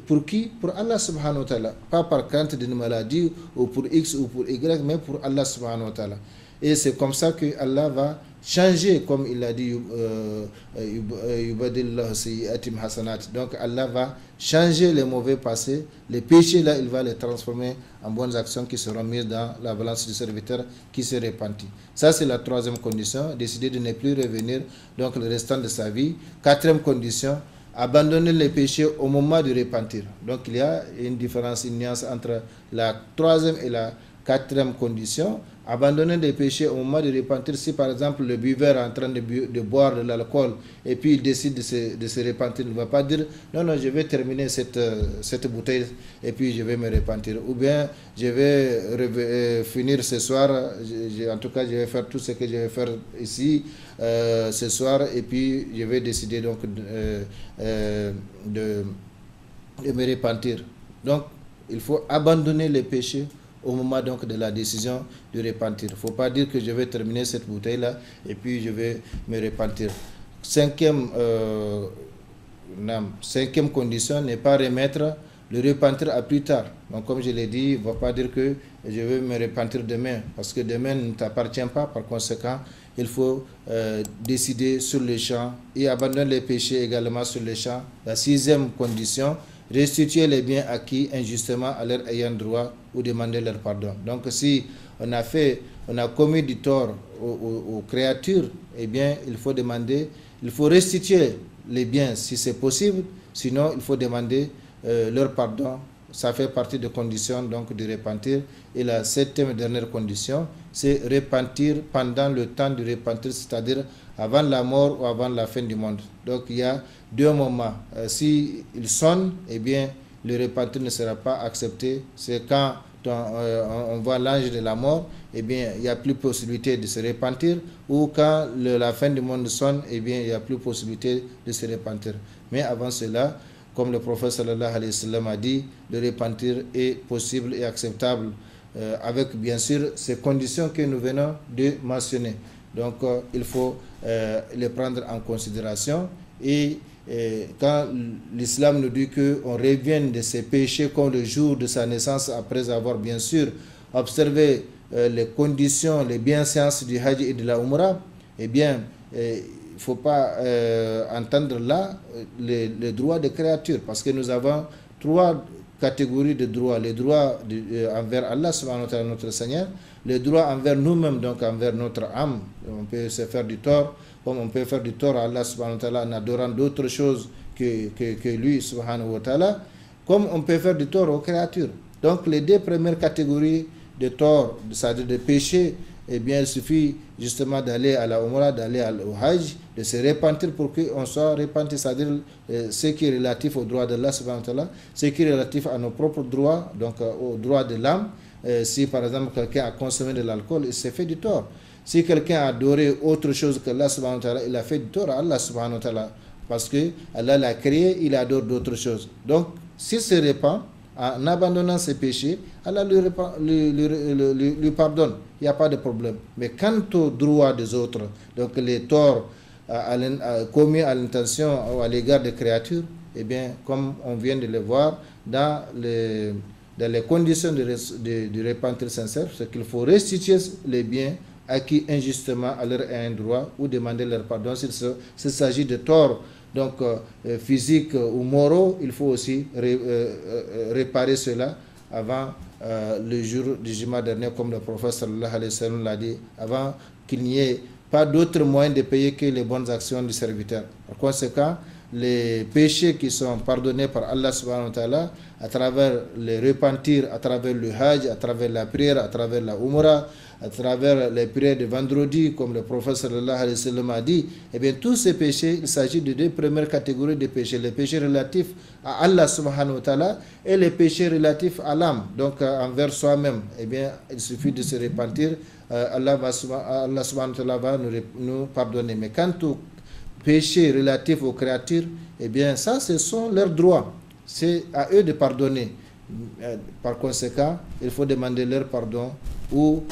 S2: pour qui? Pour Allah subhanahu wa ta'ala. Pas par crainte d'une maladie ou pour X ou pour Y, mais pour Allah subhanahu wa ta'ala. Et c'est comme ça que Allah va changer, comme il a dit, donc Allah va changer les mauvais passés, les péchés là, il va les transformer en bonnes actions qui seront mises dans la balance du serviteur qui se repentit. Ça c'est la troisième condition, décider de ne plus revenir donc le restant de sa vie. Quatrième condition, abandonner les péchés au moment de repentir. Donc il y a une différence, une nuance entre la troisième et la quatrième condition. Abandonner des péchés au moment de repentir. Si par exemple le buveur est en train de boire de l'alcool et puis il décide de se repentir, il ne va pas dire non, non, je vais terminer cette bouteille et puis je vais me repentir. Ou bien je vais finir ce soir, en tout cas je vais faire tout ce que je vais faire ici ce soir et puis je vais décider donc de me repentir. Donc il faut abandonner les péchés au moment donc de la décision de repentir. Il ne faut pas dire que je vais terminer cette bouteille-là et puis je vais me repentir. Cinquième condition, n'est pas remettre le repentir à plus tard. Donc comme je l'ai dit, il ne va pas dire que je vais me repentir demain, parce que demain ne t'appartient pas. Par conséquent, il faut décider sur le champ et abandonner les péchés également sur le champ. La sixième condition, restituer les biens acquis injustement à leurs ayants droit ou demander leur pardon. Donc si on a commis du tort aux créatures, eh bien il faut restituer les biens si c'est possible, sinon il faut demander leur pardon. Ça fait partie des conditions donc de repentir. Et la septième et dernière condition, c'est repentir pendant le temps de repentir, c'est-à-dire avant la mort ou avant la fin du monde. Donc il y a deux moments. Si il sonne, eh bien le repentir ne sera pas accepté. C'est quand on voit l'ange de la mort, eh bien il n'y a plus possibilité de se repentir, ou quand la fin du monde sonne, eh bien il n'y a plus possibilité de se repentir. Mais avant cela, comme le prophète sallallahu alayhi wa sallam a dit, le repentir est possible et acceptable avec bien sûr ces conditions que nous venons de mentionner. Donc il faut les prendre en considération. Et quand l'islam nous dit qu'on revienne de ses péchés comme le jour de sa naissance, après avoir bien sûr observé les conditions, les bienséances du Hajj et de la Umrah, eh bien il ne faut pas entendre là les droits des créatures, parce que nous avons trois catégories de droits. Les droits envers Allah subhanahu wa ta'ala, notre Seigneur, les droits envers nous-mêmes, donc envers notre âme. On peut se faire du tort, comme on peut faire du tort à Allah subhanahu wa ta'ala en adorant d'autres choses que lui subhanahu wa ta'ala, comme on peut faire du tort aux créatures. Donc les deux premières catégories de tort, c'est-à-dire de péché, eh bien il suffit justement d'aller à la Umrah, d'aller au Hajj, de se repentir pour qu'on soit repenti, c'est-à-dire ce qui est relatif au droit d'Allah subhanahu wa ta'ala, ce qui est relatif à nos propres droits, donc au droit de l'âme. Si par exemple quelqu'un a consommé de l'alcool, il s'est fait du tort. Si quelqu'un a adoré autre chose que Allah subhanahu wa ta'ala, il a fait du tort à Allah subhanahu wa ta'ala, parce que Allah l'a créé, il adore d'autres choses. Donc s'il se repent en abandonnant ses péchés, Allah lui pardonne, il n'y a pas de problème. Mais quant aux droits des autres, donc les torts commis à l'intention ou à l'égard des créatures, eh bien, comme on vient de le voir, dans les conditions de repentir sincère, c'est qu'il faut restituer les biens acquis injustement à leur ayant droit ou demander leur pardon. S'il s'agit de torts donc physiques ou moraux, il faut aussi réparer cela avant le jour du jugement dernier, comme le prophète sallallahu alayhi wa sallam l'a dit, avant qu'il n'y ait pas d'autre moyen de payer que les bonnes actions du serviteur. Par conséquent, les péchés qui sont pardonnés par Allah subhanahu wa ta'ala à travers le repentir, à travers le Hajj, à travers la prière, à travers la Umrah, à travers les prières de vendredi, comme le prophète sallallahu alayhi wa sallam a dit, eh bien tous ces péchés, il s'agit de deux premières catégories de péchés, les péchés relatifs à Allah subhanahu wa ta'ala et les péchés relatifs à l'âme, donc envers soi-même. Eh bien il suffit de se repentir, Allah subhanahu wa ta'ala va nous pardonner. Mais quant aux péchés relatifs aux créatures, eh bien ça ce sont leurs droits, c'est à eux de pardonner. Par conséquent, il faut demander leur pardon ou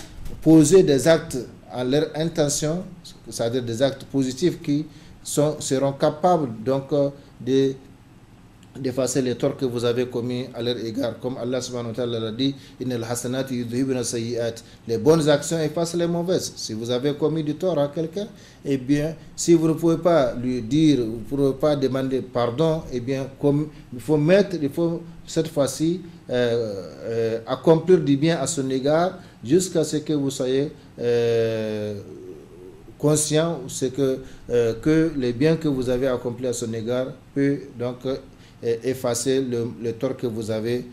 S2: poser des actes en leur intention, c'est-à-dire des actes positifs qui seront capables donc de d'effacer les torts que vous avez commis à leur égard. Comme Allah subhanahu wa ta'ala l'a dit, Innal hasanati yudhibuna sayyi'at. Les bonnes actions effacent les mauvaises. Si vous avez commis du tort à quelqu'un, eh bien, si vous ne pouvez pas lui dire, vous ne pouvez pas demander pardon, eh bien, il faut cette fois-ci accomplir du bien à son égard jusqu'à ce que vous soyez conscient que les biens que vous avez accomplis à son égard peut donc effacer le tort que vous avez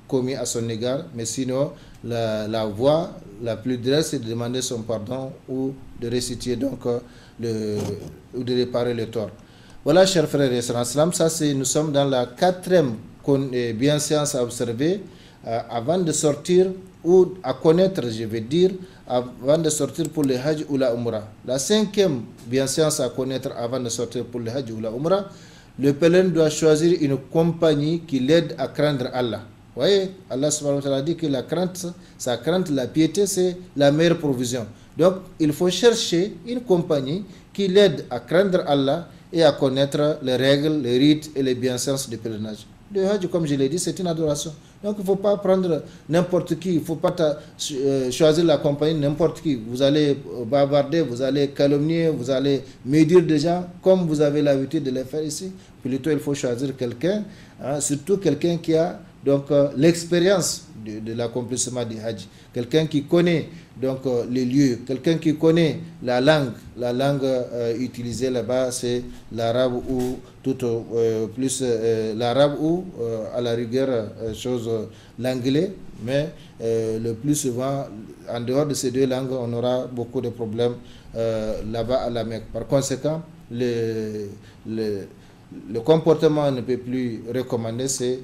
S2: commis à son égard. Mais sinon, la voie la plus directe, c'est de demander son pardon ou de restituer donc ou de réparer le tort. Voilà, chers frères et sœurs, ça nous sommes dans la 4e bienséance à observer avant de sortir ou à connaître, je vais dire, avant de sortir pour le Hajj ou la Umrah. La 5e bienséance à connaître avant de sortir pour le Hajj ou la Umrah, le pèlerin doit choisir une compagnie qui l'aide à craindre Allah. Vous voyez, Allah subhanahu wa ta'ala dit que sa crainte, la piété, c'est la meilleure provision. Donc, il faut chercher une compagnie qui l'aide à craindre Allah et à connaître les règles, les rites et les bienséances du pèlerinage. Le Hajj, comme je l'ai dit, c'est une adoration. Donc, il ne faut pas prendre n'importe qui, il ne faut pas choisir la compagnie n'importe qui. Vous allez bavarder, vous allez calomnier, vous allez médire des gens, comme vous avez l'habitude de le faire ici. Plutôt, il faut choisir quelqu'un, surtout quelqu'un qui a donc l'expérience de l'accomplissement du Hajj. Quelqu'un qui connaît donc les lieux, quelqu'un qui connaît la langue. La langue utilisée là-bas, c'est l'arabe ou tout plus l'arabe ou à la rigueur l'anglais. Mais le plus souvent, en dehors de ces deux langues, on aura beaucoup de problèmes là-bas à la Mecque. Par conséquent, le comportement ne peut plus recommander, c'est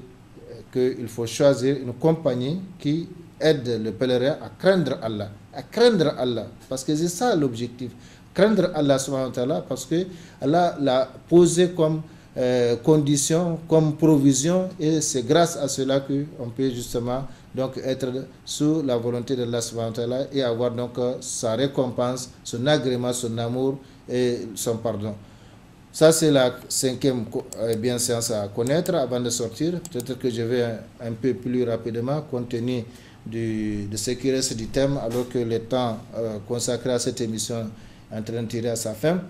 S2: qu'il faut choisir une compagnie qui aide le pèlerin à craindre Allah. À craindre Allah. Parce que c'est ça l'objectif. Craindre Allah subhanahu wa ta'ala, parce que Allah l'a posé comme condition, comme provision, et c'est grâce à cela qu'on peut justement donc être sous la volonté de Allah subhanahu wa ta'ala et avoir donc sa récompense, son agrément, son amour et son pardon. Ça, c'est la 5e bienséance à connaître avant de sortir. Peut-être que je vais un peu plus rapidement, compte tenu de ce qui reste du thème, alors que le temps consacré à cette émission est en train de tirer à sa fin.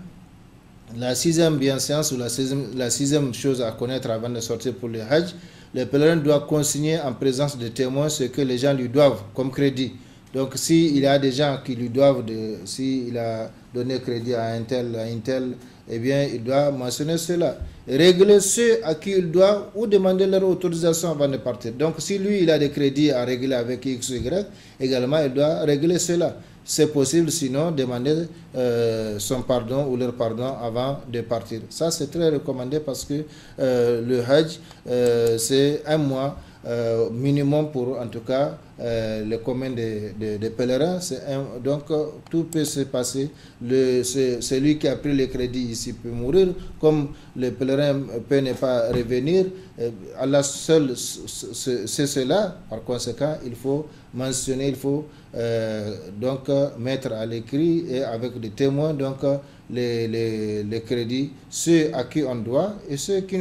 S2: La 6e bienséance ou la 6e chose à connaître avant de sortir pour le Hajj, le pèlerin doit consigner en présence de témoins ce que les gens lui doivent comme crédit. Donc, s'il y a des gens qui lui doivent, s'il a donné crédit à un tel, eh bien, il doit mentionner cela. Régler ceux à qui il doit ou demander leur autorisation avant de partir. Donc, si lui, il a des crédits à régler avec X ou Y, également, il doit régler cela. C'est possible, sinon, demander son pardon ou leur pardon avant de partir. Ça, c'est très recommandé parce que le Hajj, c'est un mois minimum pour, en tout cas, le commun des pèlerins. Donc, tout peut se passer. Celui qui a pris le crédit ici peut mourir. Comme le pèlerin peut ne pas revenir, Allah seul c'est cela. Par conséquent, il faut mentionner, il faut donc mettre à l'écrit et avec des témoins donc les crédits, ceux à qui on doit et ceux qui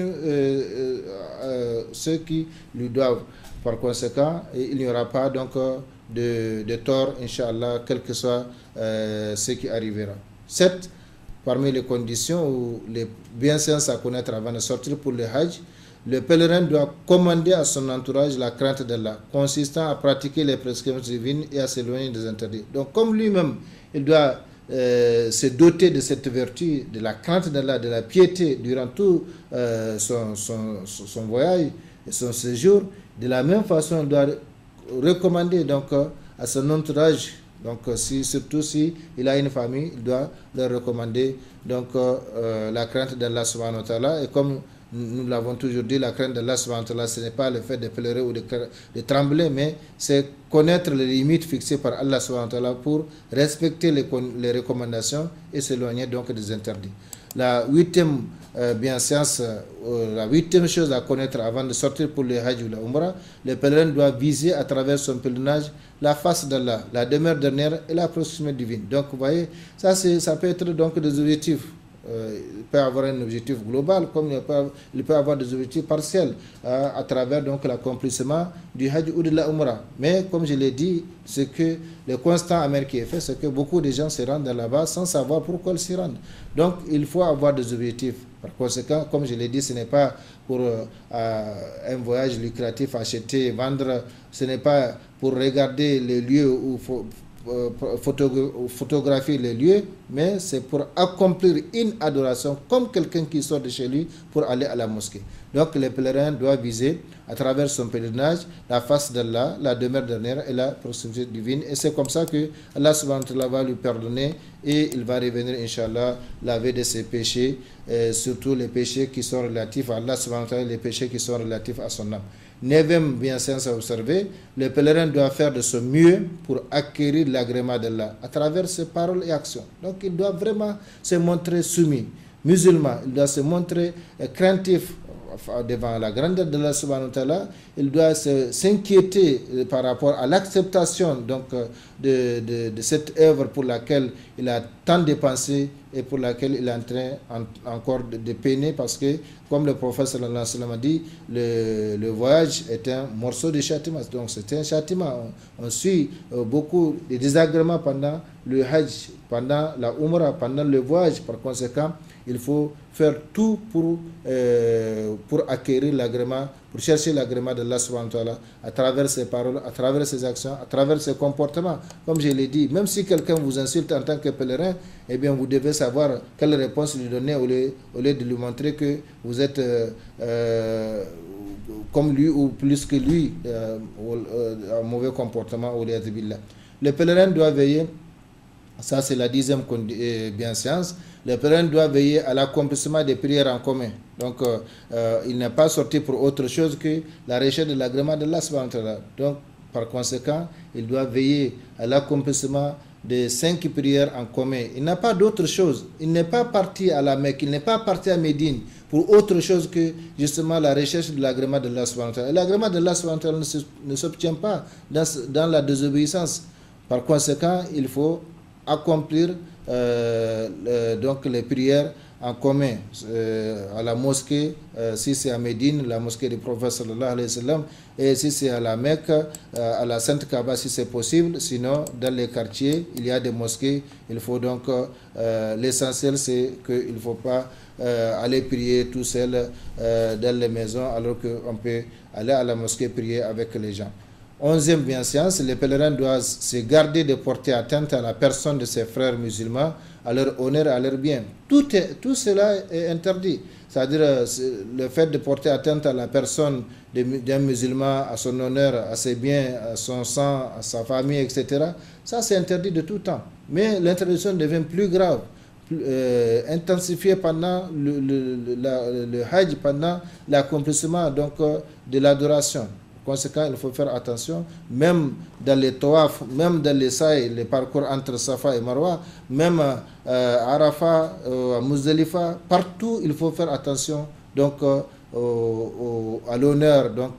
S2: lui doivent. Par conséquent, il n'y aura pas donc de tort, Inch'Allah, quel que soit ce qui arrivera. 7. Parmi les conditions ou les bienséances à connaître avant de sortir pour le Hajj, le pèlerin doit commander à son entourage la crainte d'Allah, consistant à pratiquer les prescriptions divines et à s'éloigner des interdits. Donc, comme lui-même, il doit se doter de cette vertu, de la crainte d'Allah, de la piété durant tout son voyage et son séjour, de la même façon, il doit recommander donc à son entourage, donc surtout si il a une famille, il doit leur recommander donc la crainte d'Allah subhanahu wa ta'ala. Et comme nous l'avons toujours dit, la crainte d'Allah subhanahu wa ta'ala, ce n'est pas le fait de pleurer ou de trembler, mais c'est connaître les limites fixées par Allah subhanahu wa ta'ala pour respecter les recommandations et s'éloigner donc des interdits. La 8e bienséance, la 8e chose à connaître avant de sortir pour le Hajj ou la Umrah, le pèlerin doit viser à travers son pèlerinage la face d'Allah, la demeure dernière et la proximité divine. Donc vous voyez, ça peut être donc des objectifs il peut avoir un objectif global, comme il peut avoir des objectifs partiels à travers donc l'accomplissement du Hajj ou de la Umrah. Mais comme je l'ai dit, ce que le constat amer qui est fait, c'est que beaucoup de gens se rendent là-bas sans savoir pourquoi ils s'y rendent. Donc il faut avoir des objectifs. Par conséquent, comme je l'ai dit, ce n'est pas pour un voyage lucratif, acheter, vendre, ce n'est pas pour regarder les lieux ou photographier les lieux, mais c'est pour accomplir une adoration comme quelqu'un qui sort de chez lui pour aller à la mosquée. Donc le pèlerin doit viser à travers son pèlerinage la face d'Allah, la demeure dernière et la proximité divine, et c'est comme ça que Allah subhanahu wa ta'ala va lui pardonner et il va revenir Inch'Allah laver de ses péchés, surtout les péchés qui sont relatifs à Allah subhanahu wa ta'ala, les péchés qui sont relatifs à son âme. 9e bienséance à observer, le pèlerin doit faire de son mieux pour acquérir l'agrément d'Allah à travers ses paroles et actions. Donc il doit vraiment se montrer soumis, musulman, il doit se montrer craintif devant la grandeur de Allah subhanahu wa ta'ala, il doit s'inquiéter par rapport à l'acceptation donc de cette œuvre pour laquelle il a tant dépensé et pour laquelle il est en train encore de peiner, parce que comme le prophète sallallahu alayhi wa sallam a dit, le voyage est un morceau de châtiment, donc c'est un châtiment. On suit beaucoup de désagréments pendant le Hajj, pendant la Umrah, pendant le voyage. Par conséquent, il faut faire tout pour acquérir l'agrément, pour chercher l'agrément d'Allah subhanahu wa ta'ala à travers ses paroles, à travers ses actions, à travers ses comportements. Comme je l'ai dit, même si quelqu'un vous insulte en tant que pèlerin, eh bien vous devez savoir quelle réponse lui donner au lieu de lui montrer que vous êtes comme lui ou plus que lui, un mauvais comportement. Le pèlerin doit veiller, ça c'est la 10e bienséance, le pèlerin doit veiller à l'accomplissement des prières en commun. Donc, il n'est pas sorti pour autre chose que la recherche de l'agrément de Allah subhanahu wa ta'ala. Donc, par conséquent, il doit veiller à l'accomplissement des 5 prières en commun. Il n'a pas d'autre chose. Il n'est pas parti à la Mecque, il n'est pas parti à Médine pour autre chose que justement la recherche de l'agrément de Allah subhanahu wa ta'ala. L'agrément de Allah subhanahu wa ta'ala ne s'obtient pas dans la désobéissance. Par conséquent, il faut accomplir donc les prières en commun à la mosquée, si c'est à Médine, la mosquée du prophète sallallahu alayhi wa sallam, et si c'est à la Mecque, à la Sainte Kaaba si c'est possible. Sinon, dans les quartiers, il y a des mosquées. Il faut donc, l'essentiel c'est qu'il ne faut pas aller prier tout seul dans les maisons, alors qu'on peut aller à la mosquée prier avec les gens. 11e bienséance, les pèlerins doivent se garder de porter atteinte à la personne de ses frères musulmans, à leur honneur et à leur bien. Tout cela est interdit. C'est-à-dire le fait de porter atteinte à la personne d'un musulman, à son honneur, à ses biens, à son sang, à sa famille, etc. Ça, c'est interdit de tout temps. Mais l'interdiction devient plus grave, intensifiée pendant le Hajj, pendant l'accomplissement donc de l'adoration. Conséquent, il faut faire attention, même dans les tawaf, même dans les saïs, les parcours entre Safa et Marwa, même à Arafat, à Muzdalifa, partout il faut faire attention donc à l'honneur donc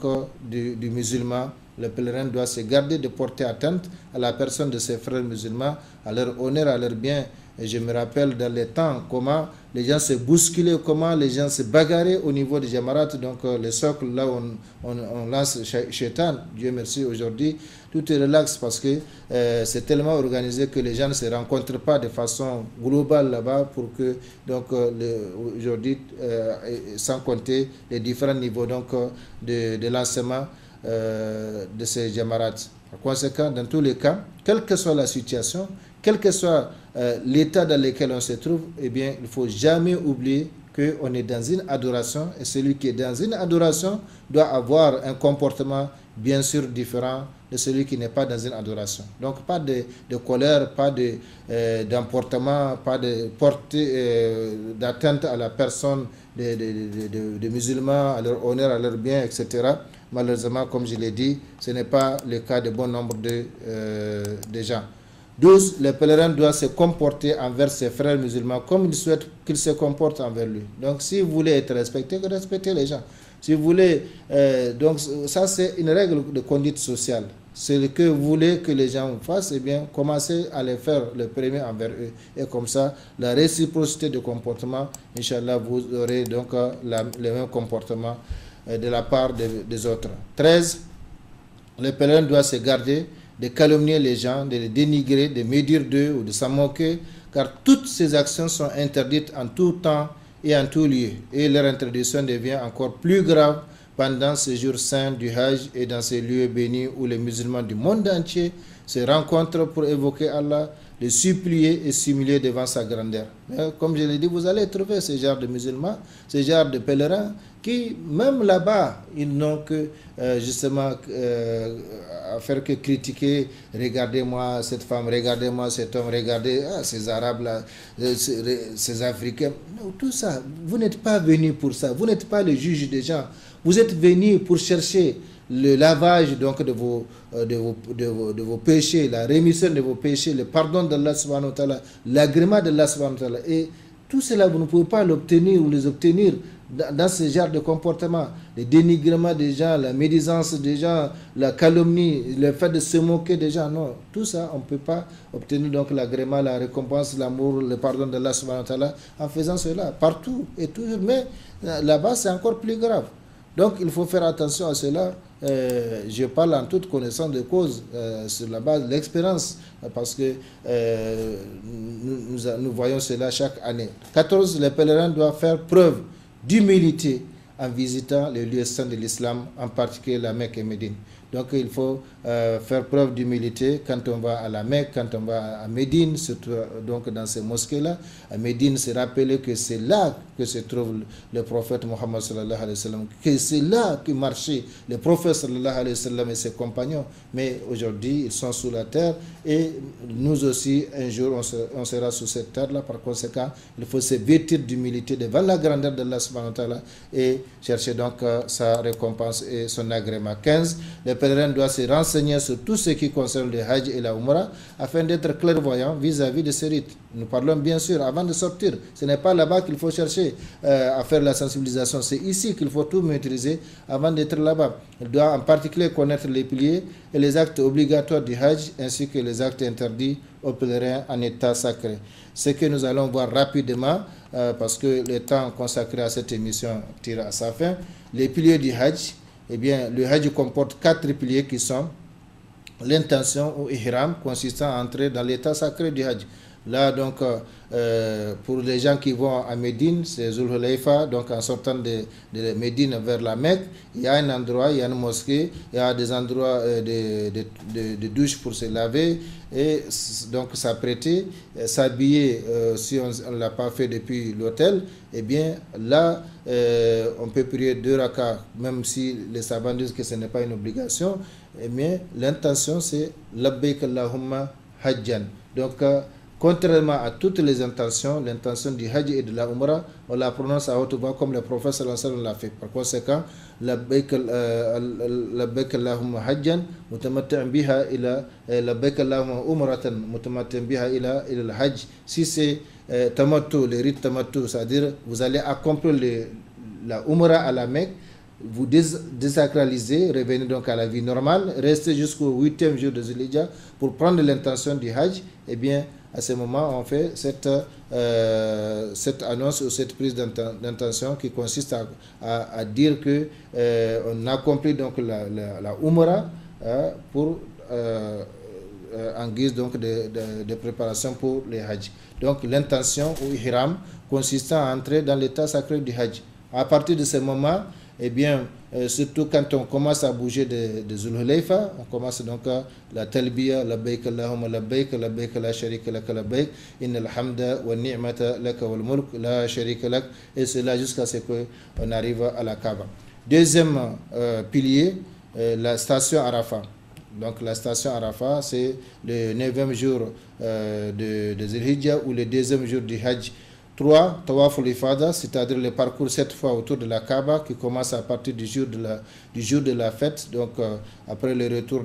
S2: du musulman. Le pèlerin doit se garder de porter atteinte à la personne de ses frères musulmans, à leur honneur, à leur bien. Et je me rappelle dans les temps comment les gens se bousculaient, comment les gens se bagarraient au niveau des Jamarat, donc les socles là où on lance Shaitan. Dieu merci, aujourd'hui tout est relax parce que c'est tellement organisé que les gens ne se rencontrent pas de façon globale là-bas, pour que donc aujourd'hui, sans compter les différents niveaux donc de l'enseignement de ces Jamarat. Par conséquent, dans tous les cas, quelle que soit la situation, quel que soit l'état dans lequel on se trouve, eh bien, il ne faut jamais oublier qu'on est dans une adoration, et celui qui est dans une adoration doit avoir un comportement bien sûr différent de celui qui n'est pas dans une adoration. Donc pas de colère, pas d'emportement, pas de portée d'atteinte à la personne des musulmans, à leur honneur, à leur bien, etc. Malheureusement, comme je l'ai dit, ce n'est pas le cas de bon nombre de gens. 12. Le pèlerin doit se comporter envers ses frères musulmans comme il souhaite qu'ils se comportent envers lui. Donc si vous voulez être respecté, respectez les gens. Si vous voulez, donc ça c'est une règle de conduite sociale. ce que vous voulez que les gens fassent, eh bien, commencez à les faire le premier envers eux. Et comme ça, la réciprocité de comportement, Inch'Allah, vous aurez donc le même comportement de la part des autres. 13. Le pèlerin doit se garder de calomnier les gens, de les dénigrer, de médire d'eux ou de s'en moquer, car toutes ces actions sont interdites en tout temps et en tout lieu. Et leur interdiction devient encore plus grave pendant ces jours saints du Hajj et dans ces lieux bénis où les musulmans du monde entier se rencontrent pour évoquer Allah, le supplier et s'humilier devant sa grandeur. Mais comme je l'ai dit, vous allez trouver ce genre de musulmans, ce genre de pèlerins qui, même là-bas, ils n'ont que justement à faire que critiquer. Regardez-moi cette femme, regardez-moi cet homme, regardez ces Arabes-là, ces Africains. Non, tout ça, vous n'êtes pas venus pour ça. Vous n'êtes pas le juge des gens. Vous êtes venus pour chercher le lavage donc de vos péchés, la rémission de vos péchés, le pardon d'Allah subhanahu wa ta'ala, l'agrément d'Allah subhanahu wa ta'ala. Et tout cela, vous ne pouvez pas l'obtenir ou les obtenir dans ce genre de comportement. Le dénigrement des gens, la médisance des gens, la calomnie, le fait de se moquer des gens. Non, tout ça, on ne peut pas obtenir donc l'agrément, la récompense, l'amour, le pardon d'Allah subhanahu wa ta'ala en faisant cela, partout et toujours. Mais là-bas, c'est encore plus grave. Donc, il faut faire attention à cela. Je parle en toute connaissance de cause, sur la base de l'expérience, parce que nous voyons cela chaque année. 14. Les pèlerins doivent faire preuve d'humilité en visitant les lieux saints de l'islam, en particulier la Mecque et Médine. Donc il faut faire preuve d'humilité quand on va à la Mecque, quand on va à Médine, surtout donc dans ces mosquées-là. À Médine, c'est rappelé que c'est là que se trouve le prophète Mohammed sallallahu alayhi wa sallam, que c'est là que marchait le prophète sallallahu alayhi wa sallam et ses compagnons. Mais aujourd'hui, ils sont sous la terre et nous aussi, un jour, on sera sous cette terre-là. Par conséquent, il faut se vêtir d'humilité devant la grandeur d'Allah subhanahu wa ta'ala et chercher donc sa récompense et son agrément. 15. Les pèlerins doivent se renseigner sur tout ce qui concerne le Hajj et la Umrah afin d'être clairvoyants vis-à-vis de ces rites. Nous parlons bien sûr avant de sortir. Ce n'est pas là-bas qu'il faut chercher à faire la sensibilisation. C'est ici qu'il faut tout maîtriser avant d'être là-bas. Il doit en particulier connaître les piliers et les actes obligatoires du Hajj ainsi que les actes interdits aux pèlerins en état sacré. Ce que nous allons voir rapidement parce que le temps consacré à cette émission tire à sa fin. Les piliers du Hajj. Eh bien, le Hajj comporte 4 piliers qui sont l'intention ou ihram consistant à entrer dans l'état sacré du Hajj. Là, donc, pour les gens qui vont à Médine, c'est Zul Hulayfa, donc en sortant de Médine vers la Mecque, il y a un endroit, il y a une mosquée, il y a des endroits de douche pour se laver, et donc s'apprêter, s'habiller, si on ne l'a pas fait depuis l'hôtel, eh bien là, on peut prier 2 rakas, même si les savants disent que ce n'est pas une obligation, eh bien l'intention c'est Labbaik Allahumma Hajjan. Donc, contrairement à toutes les intentions, l'intention du Hajj et de la Umrah, on la prononce à haute voix comme le prophète sallallahu alayhi wa sallam l'a fait. Par conséquent, Labbaik Allahumma Hajjan, mutamatti'an biha ila Labbaik Allahumma Umratan, mutamatti'an biha ila al-Hajj. Si c'est tamattu, le rite tamattu, c'est-à-dire vous allez accomplir la Umrah à la Mecque, vous désacralisez, revenez donc à la vie normale, restez jusqu'au 8e jour de Zulhijja pour prendre l'intention du Hajj, eh bien, à ce moment, on fait cette annonce ou cette prise d'intention qui consiste à dire que on accomplit donc la Umrah pour en guise donc de préparation pour les Hajj. Donc l'intention ou ihram consistant à entrer dans l'état sacré du Hajj. À partir de ce moment, eh bien, surtout quand on commence à bouger de Zul Hulayfa, on commence donc la talbiya, labbaik Allahumma labbaik, labbaik la sharika lak labbaik, innal hamda wa ni'mata lak wal mulk la sharika lak, et cela jusqu'à ce qu'on arrive à la Kaaba. Deuxième pilier, la station Arafat. Donc la station Arafat, c'est le 9e jour de Zulhijja ou le 2e jour du Hajj. 3. Tawaf al-Ifada, c'est-à-dire le parcours 7 fois autour de la Kaaba qui commence à partir du jour de la fête, donc après le retour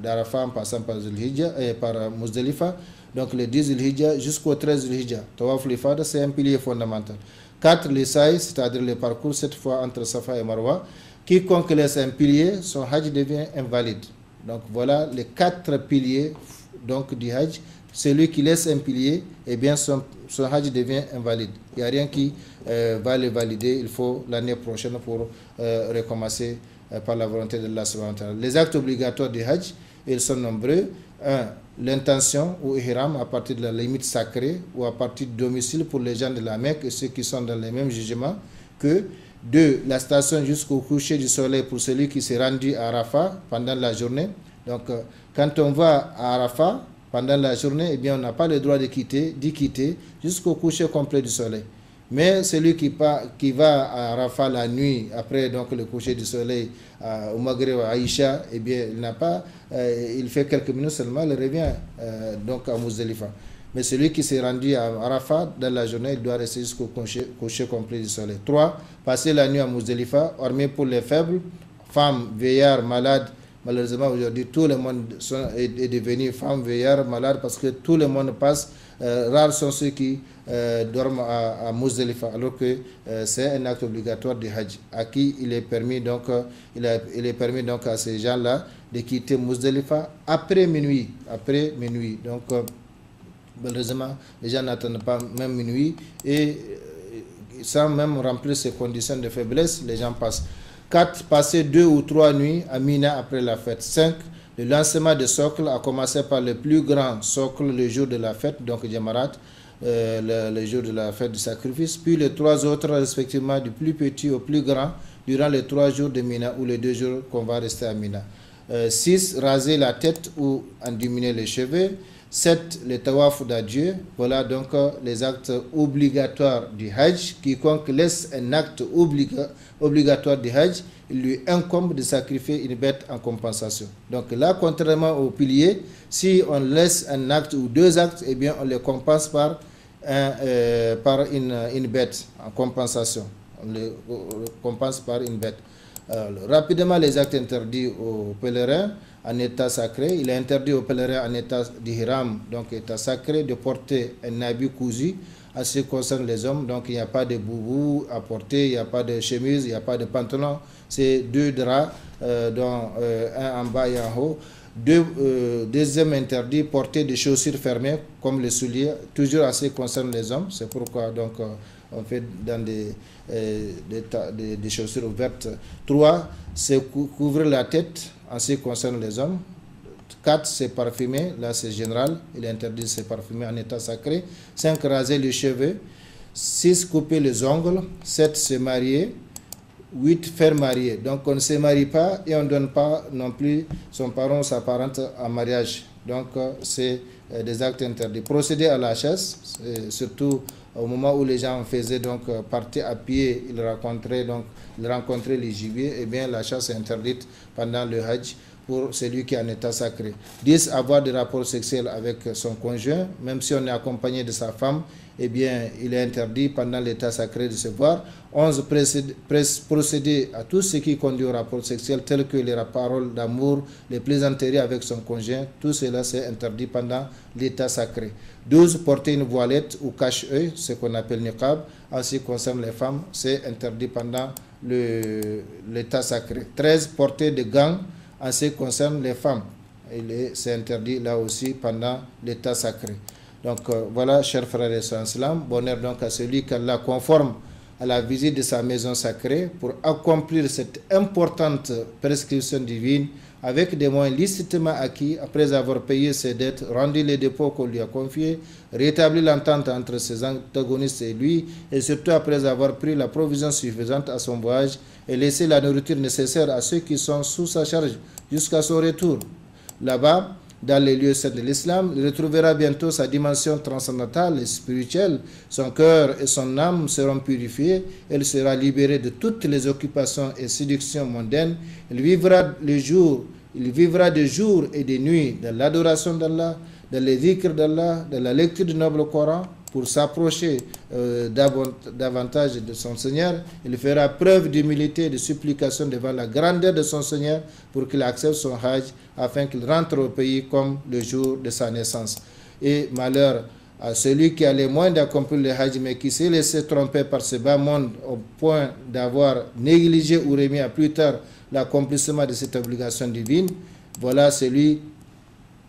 S2: d'Arafat en passant par Zulhijja et par Muzdalifa, donc le 10 Zulhijja jusqu'au 13 Zulhijja. Tawaf al-Ifada, c'est un pilier fondamental. 4. Les saïs, c'est-à-dire le parcours 7 fois entre Safa et Marwa. quiconque laisse un pilier, son hajj devient invalide. Donc voilà les 4 piliers donc, du hajj. Celui qui laisse un pilier, eh bien son hajj devient invalide. Il n'y a rien qui va le valider. Il faut l'année prochaine pour recommencer par la volonté de Allah subhanahu wa ta'ala. Les actes obligatoires du hajj, ils sont nombreux. 1. L'intention ou ihram à partir de la limite sacrée ou à partir du domicile pour les gens de la Mecque et ceux qui sont dans les mêmes jugements que 2. La station jusqu'au coucher du soleil pour celui qui s'est rendu à Arafat pendant la journée. Donc, quand on va à Arafat pendant la journée, eh bien, on n'a pas le droit d'y quitter jusqu'au coucher complet du soleil. Mais celui qui va à Arafat la nuit, après donc, le coucher du soleil au Maghreb, à Aïcha, eh bien, il fait quelques minutes seulement, il revient donc à Muzdalifa. Mais celui qui s'est rendu à Arafat dans la journée, il doit rester jusqu'au coucher complet du soleil. 3. Passer la nuit à Muzdalifa, hormis pour les faibles, femmes, vieillards, malades. Malheureusement, aujourd'hui, tout le monde est devenu femme, vieillard, malade, parce que tout le monde passe. Rares sont ceux qui dorment à Muzdalifa, alors que c'est un acte obligatoire du Hajj, à qui il est permis donc, à ces gens-là de quitter Muzdalifa après minuit. Donc, malheureusement, les gens n'attendent pas même minuit et sans même remplir ces conditions de faiblesse, les gens passent. 4. Passer 2 ou 3 nuits à Mina après la fête. 5. Le lancement de socle a commencé par le plus grand socle le jour de la fête, donc Jamarat, le jour de la fête du sacrifice, puis les 3 autres respectivement du plus petit au plus grand durant les 3 jours de Mina ou les 2 jours qu'on va rester à Mina. 6. Raser la tête ou en diminuer les cheveux. 7. Le tawaf d'adieu. Voilà donc les actes obligatoires du Hajj. Quiconque laisse un acte obligatoire du Hajj, il lui incombe de sacrifier une bête en compensation. Donc là, contrairement au pilier, si on laisse un acte ou 2 actes, eh bien on les compense par une bête en compensation. On les compense par une bête. Rapidement, les actes interdits aux pèlerins en état sacré. Il est interdit aux pèlerins en état d'ihram, donc état sacré, de porter un habit cousu. En ce qui concerne les hommes, donc il n'y a pas de boubou à porter, il n'y a pas de chemise, il n'y a pas de pantalon. C'est 2 draps, dont un en bas et en haut. Deuxième interdit, porter des chaussures fermées, comme les souliers, toujours en ce qui concerne les hommes. C'est pourquoi donc on fait dans des chaussures ouvertes. 3, c'est couvrir la tête en ce qui concerne les hommes. 4, c'est parfumer, là c'est général, il est interdit de se parfumer en état sacré. 5, raser les cheveux. 6, couper les ongles. 7, se marier. 8, faire marier. Donc on ne se marie pas et on ne donne pas non plus son parent ou sa parente en mariage. Donc c'est des actes interdits. Procéder à la chasse, surtout au moment où les gens faisaient donc partir à pied, ils rencontraient les gibiers, et bien la chasse est interdite pendant le Hajj pour celui qui est en état sacré. 10, avoir des rapports sexuels avec son conjoint, même si on est accompagné de sa femme, eh bien, il est interdit pendant l'état sacré de se voir. 11, procéder à tout ce qui conduit au rapport sexuel, tel que les paroles d'amour, les plaisanteries avec son conjoint, tout cela c'est interdit pendant l'état sacré. 12, porter une voilette ou cache-œil, ce qu'on appelle niqab, en ce qui concerne les femmes, c'est interdit pendant l'état sacré. 13, porter des gants, en ce qui concerne les femmes, c'est interdit là aussi pendant l'état sacré. Donc voilà, chers frères et sœurs en islam, bonheur donc à celui qu'Allah conforme à la visite de sa maison sacrée pour accomplir cette importante prescription divine avec des moyens licitement acquis après avoir payé ses dettes, rendu les dépôts qu'on lui a confiés, rétabli l'entente entre ses antagonistes et lui, et surtout après avoir pris la provision suffisante à son voyage et laissé la nourriture nécessaire à ceux qui sont sous sa charge jusqu'à son retour. Là-bas, dans les lieux saints de l'islam, il retrouvera bientôt sa dimension transcendantale et spirituelle. Son cœur et son âme seront purifiés. Il sera libéré de toutes les occupations et séductions mondaines. Il vivra des jours et des nuits dans l'adoration d'Allah, dans les dhikrs d'Allah, dans la lecture du noble Coran, pour s'approcher davantage de son Seigneur. Il fera preuve d'humilité et de supplication devant la grandeur de son Seigneur pour qu'il accepte son Hajj afin qu'il rentre au pays comme le jour de sa naissance. Et malheur à celui qui a les moyens d'accomplir le Hajj, mais qui s'est laissé tromper par ce bas monde au point d'avoir négligé ou remis à plus tard l'accomplissement de cette obligation divine, voilà celui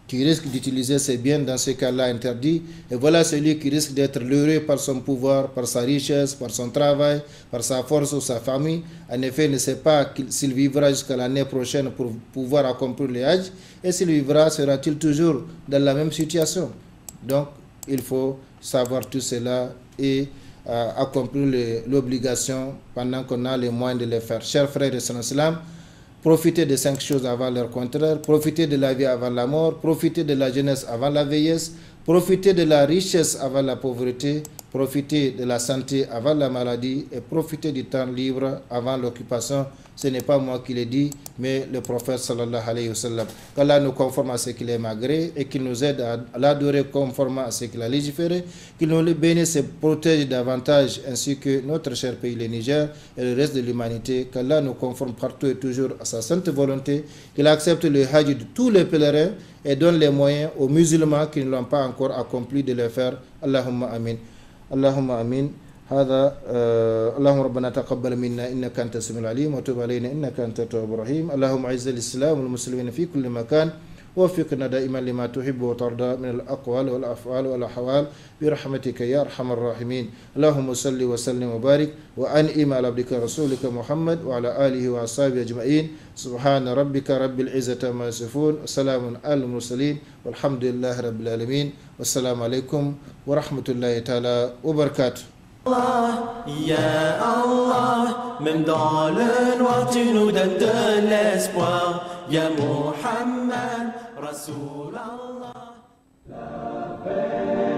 S2: qui risque d'utiliser ses biens dans ce cas-là interdit, et voilà celui qui risque d'être leurré par son pouvoir, par sa richesse, par son travail, par sa force ou sa famille. En effet, il ne sait pas s'il vivra jusqu'à l'année prochaine pour pouvoir accomplir le Hajj, et s'il vivra, sera-t-il toujours dans la même situation? Donc, il faut savoir tout cela et accomplir l'obligation pendant qu'on a les moyens de le faire. Chers frères et sœurs en islam, profitez de 5 choses avant leur contraire, profitez de la vie avant la mort, profitez de la jeunesse avant la vieillesse, profitez de la richesse avant la pauvreté, profitez de la santé avant la maladie et profitez du temps libre avant l'occupation. Ce n'est pas moi qui l'ai dit, mais le prophète sallallahu alayhi wa sallam. Qu'Allah nous conforme à ce qu'il est malgré et qu'il nous aide à l'adorer conformément à ce qu'il a légiféré, qu'il nous bénisse et protège davantage, ainsi que notre cher pays, le Niger, et le reste de l'humanité. Qu'Allah nous conforme partout et toujours à sa sainte volonté, qu'il accepte le Hajj de tous les pèlerins et donne les moyens aux musulmans qui ne l'ont pas encore accompli de le faire. Allahumma amin. Allahumma amin. هذا اللهم ربنا تقبل منا إنك أنت السميع العليم وتب علينا إنك أنت التواب الرحيم. اللهم أعز الإسلام والمسلمين في كل مكان ووفقنا دائما لما تحب وترضى من الأقوال والأفعال والأحوال برحمتك يا أرحم الراحمين. اللهم صل وسلم وبارك وأنعم على عبدك رسولك محمد وعلى آله وأصحابه أجمعين. سبحان ربك رب العزة عما يصفون وسلام على المرسلين والحمد لله رب العالمين. والسلام عليكم ورحمة الله تعالى وبركاته.
S1: Ya Allah, même dans le noir tu nous donnes de l'espoir. Ya Muhammad, Rasul Allah. La paix.